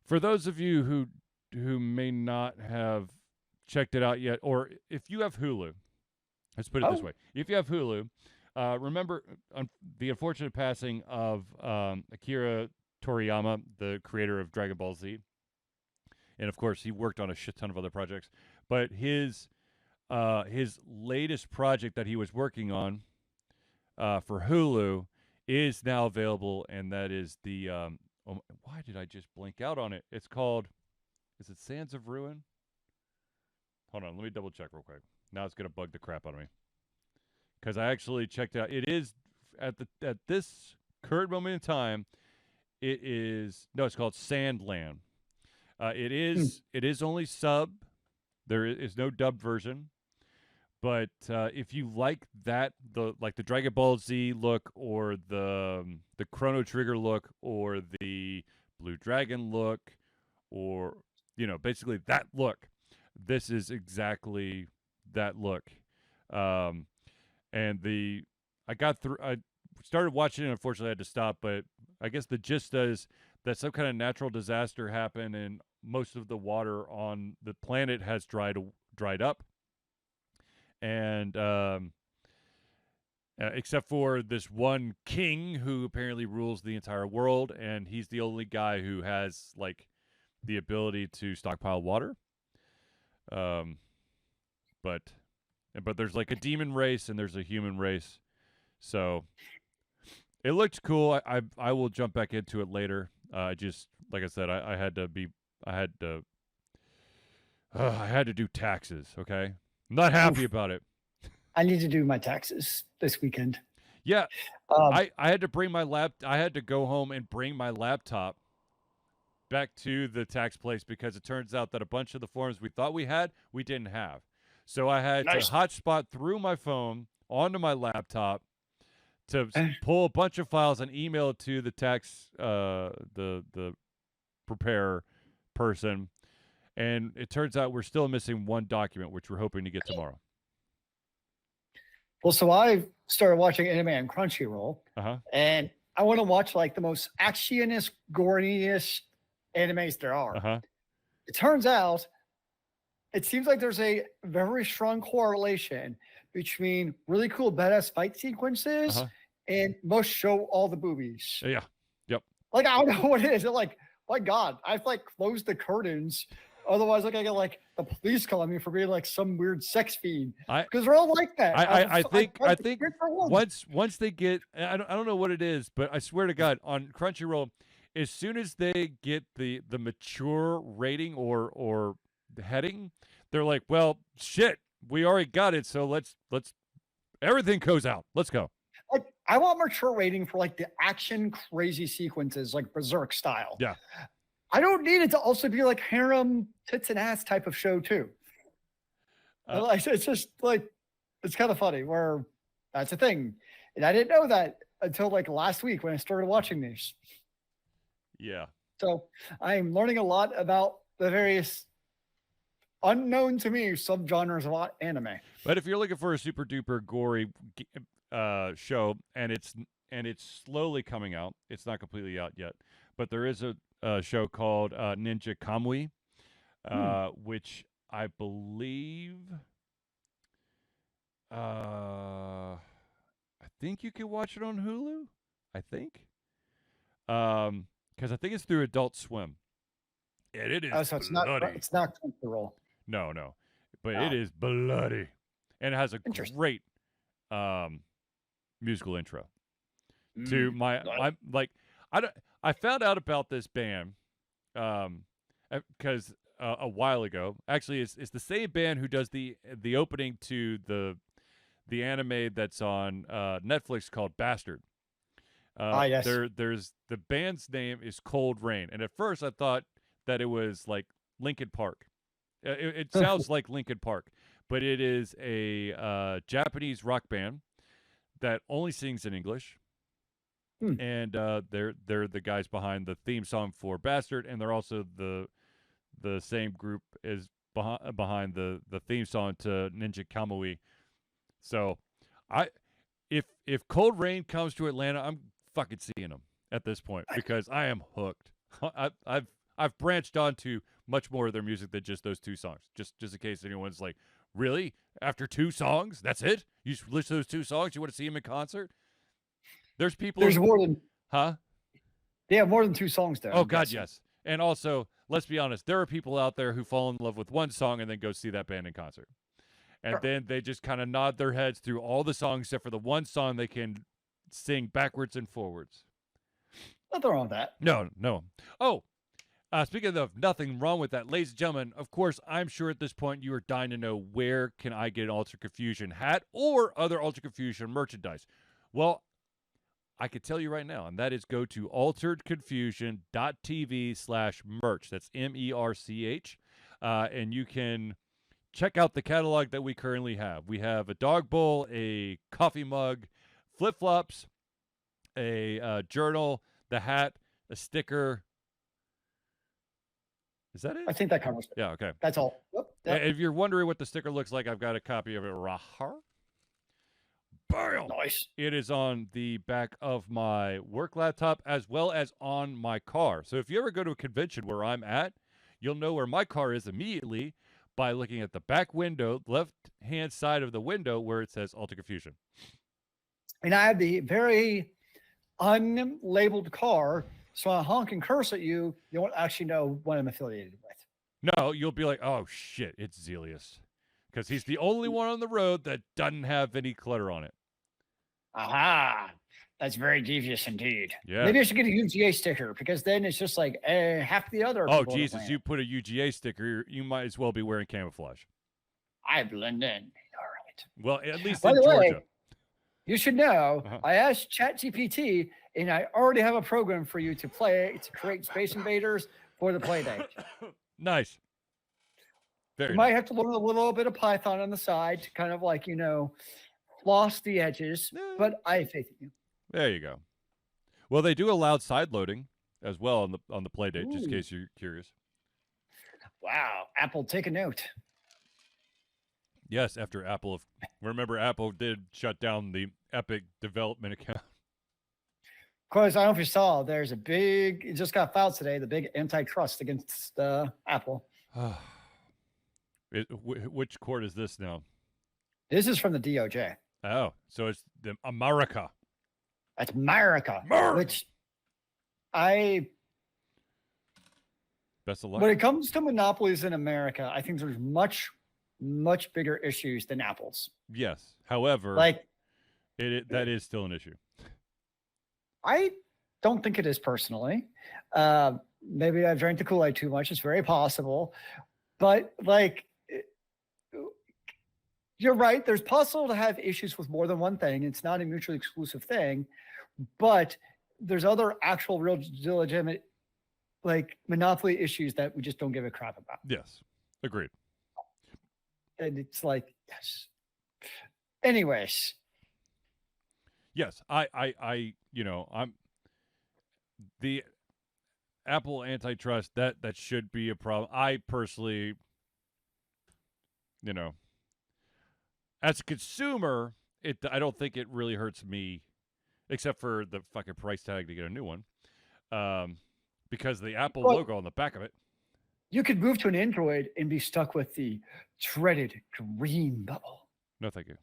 For those of you who may not have checked it out yet, or if you have Hulu, let's put it this way. If you have Hulu, remember the unfortunate passing of Akira Toriyama, the creator of Dragon Ball Z. And of course, he worked on a shit ton of other projects. But his latest project that he was working on for Hulu is now available, and that is the why did I just blink out on it? It's called, is it Sands of Ruin? Hold on, let me double check real quick. Now it's gonna bug the crap out of me because I actually checked it out. It is at this current moment in time. It's called Sandland. It is only sub. There is no dub version. But if you like the Dragon Ball Z look, or the Chrono Trigger look, or the Blue Dragon look, or basically that look, this is exactly that look. And I started watching it. Unfortunately, I had to stop. But I guess the gist is that some kind of natural disaster happened, and most of the water on the planet has dried up. And except for this one king who apparently rules the entire world, and he's the only guy who has the ability to stockpile water. But there's a demon race and there's a human race, so it looked cool. I will jump back into it later. Just like I said, I had to do taxes. Okay, I'm not happy about it. I need to do my taxes this weekend. Yeah, I had to bring I had to go home and bring my laptop back to the tax place because it turns out that a bunch of the forms we thought we didn't have. So I had to hotspot through my phone onto my laptop to pull a bunch of files and email it to the tax the preparer person. And it turns out we're still missing one document, which we're hoping to get tomorrow. Well, so I started watching anime on Crunchyroll, and I want to watch the most actioniest, goriest animes there are. It turns out, it seems like there's a very strong correlation between really cool, badass fight sequences and must show all the boobies. Yeah. Yep. I don't know what it is. My God, I've closed the curtains. Otherwise, I get the police calling me for being some weird sex fiend, because they're all like that. I think once they get, I don't know what it is, but I swear to God, on Crunchyroll, as soon as they get the mature rating or the heading, they're like, well, shit, we already got it, so let's everything goes out. Let's go. I want mature rating for the action crazy sequences, Berserk style. Yeah. I don't need it to also be harem tits and ass type of show too. It's just it's kind of funny where that's a thing, and I didn't know that until last week when I started watching these. Yeah. So I'm learning a lot about the various unknown to me subgenres of anime. But if you're looking for a super duper gory show, and it's slowly coming out, it's not completely out yet, but there is a show called Ninja Kamui, which I believe I think you can watch it on Hulu. I think. Because I think it's through Adult Swim. And it is so bloody. It's not Crunchyroll. No. But it is bloody. And it has a great musical intro. To I found out about this band because a while ago. Actually, it's the same band who does the opening to the anime that's on Netflix called Bastard. Yes. There's the band's name is Cold Rain, and at first I thought that it was like Linkin Park. It sounds like Linkin Park, but it is a Japanese rock band that only sings in English. And they're the guys behind the theme song for Bastard, and they're also the same group as behind the theme song to Ninja Kamui. So, if Cold Rain comes to Atlanta, I'm fucking seeing them at this point because I am hooked. I've branched onto much more of their music than just those 2 songs. Just in case anyone's like, really? After 2 songs, that's it? You listen to those 2 songs? You want to see them in concert? There's people. There's more than. Huh? They have more than 2 songs there. Oh God, yes. And also, let's be honest, there are people out there who fall in love with one song and then go see that band in concert. And then they just kind of nod their heads through all the songs except for the one song they can sing backwards and forwards. Nothing wrong with that. No. Oh, speaking of nothing wrong with that, ladies and gentlemen, of course, I'm sure at this point you are dying to know where can I get an Ultra Confusion hat or other Ultra Confusion merchandise. Well, I could tell you right now, and that is go to alteredconfusion.tv/merch. That's MERCH. And you can check out the catalog that we currently have. We have a dog bowl, a coffee mug, flip-flops, a journal, the hat, a sticker. Is that it? I think that covers it. Yeah, okay. That's all. Yep. If you're wondering what the sticker looks like, I've got a copy of it. Bam! Nice. It is on the back of my work laptop as well as on my car. So if you ever go to a convention where I'm at, you'll know where my car is immediately by looking at the back window, left-hand side of the window where it says Ultra Confusion. And I have the very unlabeled car, so I honk and curse at you. You won't actually know what I'm affiliated with. No, you'll be like, oh, shit, it's Zealeus. Because he's the only one on the road that doesn't have any clutter on it. Aha. That's very devious indeed. Yeah. Maybe I should get a UGA sticker because then it's just like half the other. Oh, Jesus. You put a UGA sticker, you might as well be wearing camouflage. I blend in. All right. Well, at least By in the Georgia. Way, you should know, I asked ChatGPT, and I already have a program for you to create Space Invaders for the Playdate. Nice. You might have to learn a little bit of Python on the side to kind of like, floss the edges, but I have faith in you. There you go. Well, they do allow side loading as well on the Playdate, just in case you're curious. Wow. Apple, take a note. Yes, after Apple. Remember, Apple did shut down the Epic development account. Of course, I don't know if you saw, it just got filed today, the big antitrust against Apple. Which court is this now? This is from the DOJ. Oh, so it's the America. That's America. Which best of luck. When it comes to monopolies in America, I think there's much, much bigger issues than Apple's. Yes. However, that is still an issue. I don't think it is personally. Maybe I've drank the Kool-Aid too much. It's very possible. But you're right. There's possible to have issues with more than one thing. It's not a mutually exclusive thing, but there's other actual real legitimate monopoly issues that we just don't give a crap about. Yes. Agreed. And it's yes. Anyways. Yes. I'm the Apple antitrust, that should be a problem. I personally, as a consumer, I don't think it really hurts me, except for the fucking price tag to get a new one, because the Apple logo on the back of it. You could move to an Android and be stuck with the dreaded green bubble. No, thank you.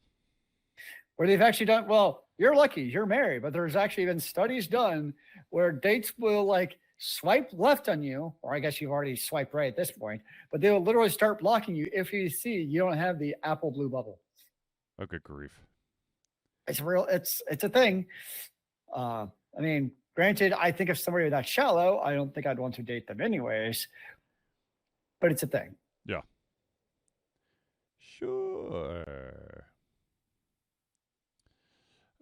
where they've actually done, well, you're lucky, you're married, but there's actually been studies done where dates will like swipe left on you, or I guess you've already swiped right at this point, but they will literally start blocking you if you see you don't have the Apple Blue bubble. Oh, good grief. It's real. It's a thing. I mean, granted, I think if somebody that shallow, I don't think I'd want to date them anyways, but it's a thing. Yeah. Sure.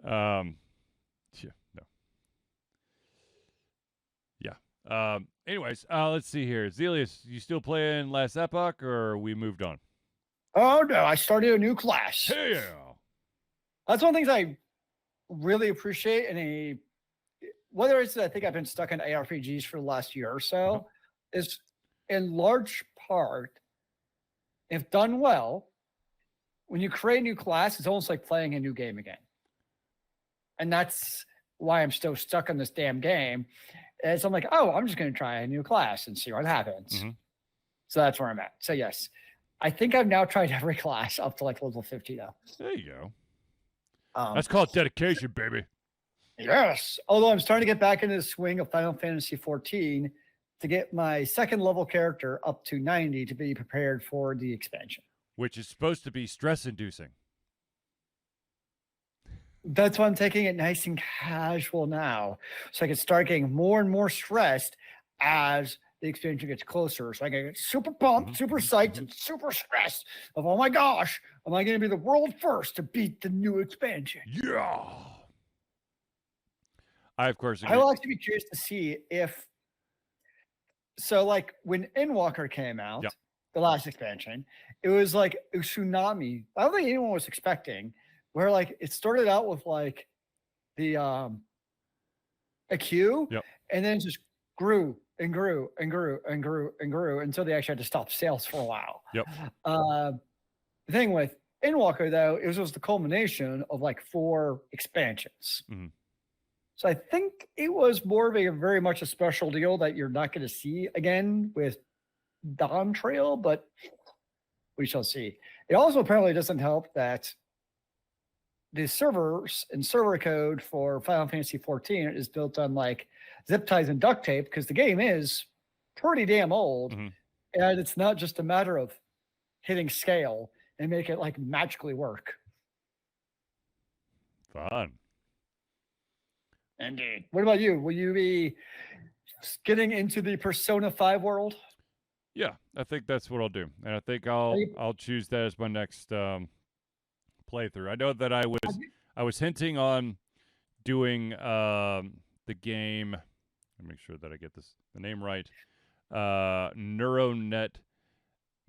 Yeah, no. Yeah. Anyways, let's see here. Zealeus, you still playing Last Epoch, or we moved on? Oh no, I started a new class. Hey, yeah. That's one of the things I really appreciate in whether it's I think I've been stuck in ARPGs for the last year or so, is in large part, if done well, when you create a new class, it's almost like playing a new game again. And that's why I'm still stuck in this damn game. Is I'm like, oh, I'm just going to try a new class and see what happens. So that's where I'm at. So yes, I think I've now tried every class up to like level 50 now. There you go. That's called dedication, baby. Yes. Although I'm starting to get back into the swing of Final Fantasy 14 to get my second level character up to 90 to be prepared for the expansion. Which is supposed to be stress-inducing. That's why I'm taking it nice and casual now. So I can start getting more and more stressed as the expansion gets closer. So I can get super pumped, super psyched, and super stressed of, oh my gosh, am I going to be the world first to beat the new expansion? Yeah. I, of course, I will actually be curious to see if, so like when Endwalker came out, the last expansion, it was like a tsunami. I don't think anyone was expecting, where like it started out with like the a queue, and then just grew and grew and grew and grew and grew until they actually had to stop sales for a while. The thing with Endwalker though, it was the culmination of like 4 expansions. So I think it was more of a very much a special deal that you're not going to see again with Dawn Trail, but we shall see. It also apparently doesn't help that the servers and server code for Final Fantasy 14 is built on like zip ties and duct tape because the game is pretty damn old. And it's not just a matter of hitting scale and make it like magically work. Fun. Indeed. What about you? Will you be getting into the Persona 5 world? Yeah, I think that's what I'll do. And I think I'll choose that as my next playthrough. I know that I was hinting on doing the game. Let me make sure that I get the name right. NeuroNet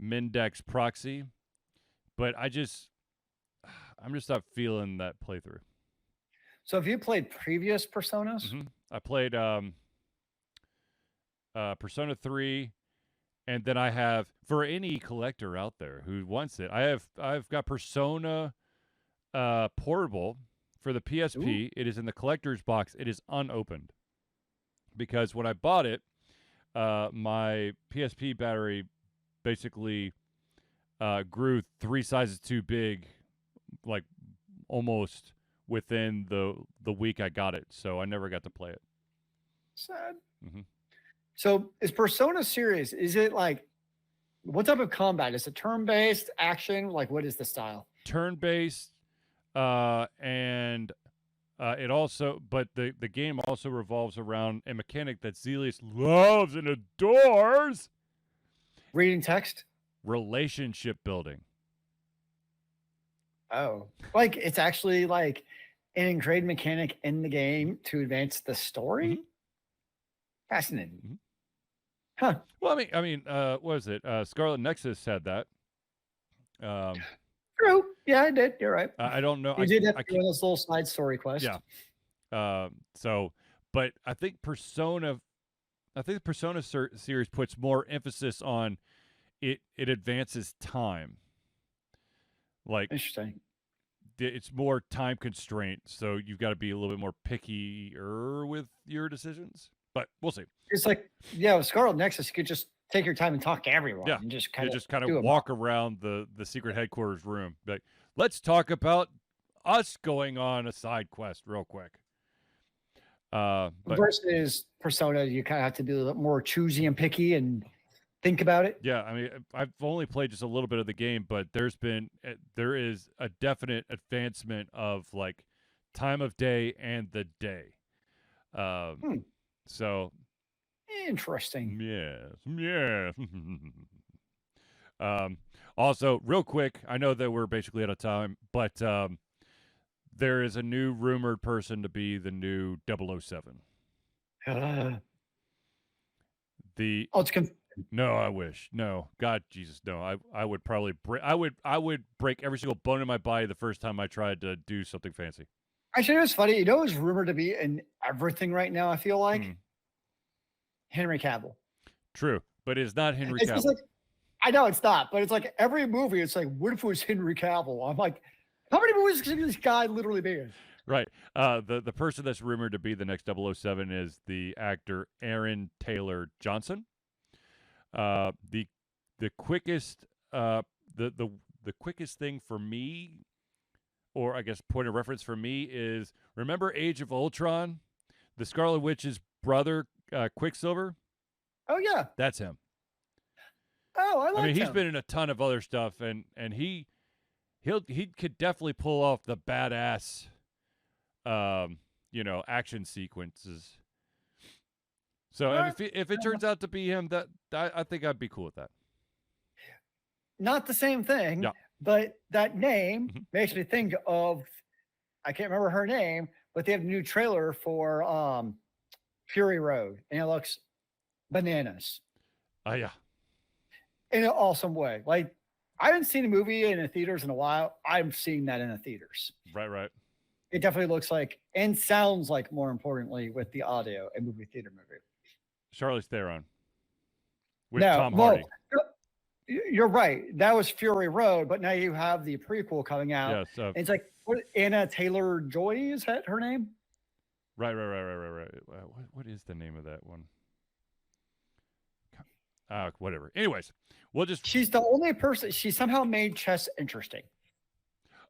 Mindex Proxy, but I'm just not feeling that playthrough. So have you played previous Personas? I played Persona 3, and then I have, for any collector out there who wants it, I've got Persona Portable for the PSP. It is in the collector's box. It is unopened because when I bought it, my PSP battery basically grew 3 sizes too big, like almost within the week I got it. So I never got to play it. Sad. So is Persona series, is it like, what type of combat? Is it turn-based, action? Like, what is the style? Turn-based, and it also, but the game also revolves around a mechanic that Zealeus loves and adores. Reading text? Relationship building. Oh, like it's actually like an engraved mechanic in the game to advance the story? Fascinating. Huh. Well, I mean, what was it? Scarlet Nexus had that. True. Yeah, I did. You're right. I don't know. You did have to do this little side story quest. Yeah. So, but I think the Persona series puts more emphasis on it advances time. Like, interesting. It's more time constraint, so you've got to be a little bit more pickier with your decisions. But we'll see. It's like, yeah, with Scarlet Nexus, you could just take your time and talk to everyone. Yeah, and just kind of walk around the secret headquarters room. Like, let's talk about us going on a side quest real quick. But, versus Persona, you kind of have to be a little more choosy and picky and think about it. Yeah, I mean, I've only played just a little bit of the game, but there is a definite advancement of like time of day and the day. So interesting. Yes. Also, real quick, I know that we're basically out of time, but there is a new rumored person to be the new 007. No, I wish. No, God, Jesus, no. I would probably I would break every single bone in my body the first time I tried to do something fancy. Actually, it was funny. You know, it's rumored to be in everything right now. I feel like Henry Cavill. True, but it's not Henry Cavill. Like, I know it's not, but it's like every movie. It's like, what if it was Henry Cavill? I'm like, how many movies can this guy literally be in? Right. The person that's rumored to be the next 007 is the actor Aaron Taylor Johnson. The quickest the quickest thing for me, or I guess point of reference for me, is remember Age of Ultron, the Scarlet Witch's brother, Quicksilver. Oh yeah, that's him. Oh, I mean, he's been in a ton of other stuff, and he could definitely pull off the badass, action sequences. So if it turns out to be him, that I think I'd be cool with that. Not the same thing, but that name makes me think of, I can't remember her name, but they have a new trailer for Fury Road, and it looks bananas. Oh yeah. In an awesome way. Like, I haven't seen a movie in the theaters in a while. I'm seeing that in the theaters. Right. It definitely looks like, and sounds like, more importantly, with the audio, a movie theater movie. Charlize Theron with Tom Hardy. You're right. That was Fury Road, but now you have the prequel coming out. Yes, it's like Anna Taylor-Joy, is that her name? Right. What is the name of that one? Whatever. Anyways, she's the only person. She somehow made chess interesting.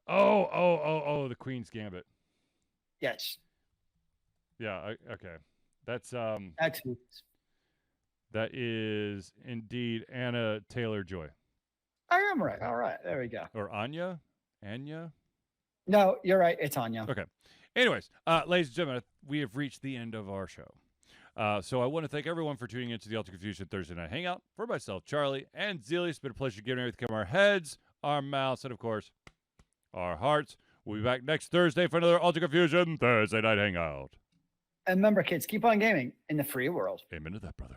Oh, the Queen's Gambit. Yes. Yeah. Okay. That's Excellent. That is indeed Anna Taylor-Joy. I am right. All right. There we go. Or Anya? No, you're right. It's Anya. Okay. Anyways, ladies and gentlemen, we have reached the end of our show. So I want to thank everyone for tuning into the Ultra Confusion Thursday Night Hangout. For myself, Charlie, and Zealeus, it's been a pleasure giving everything from our heads, our mouths, and, of course, our hearts. We'll be back next Thursday for another Ultra Confusion Thursday Night Hangout. And remember, kids, keep on gaming in the free world. Amen to that, brother.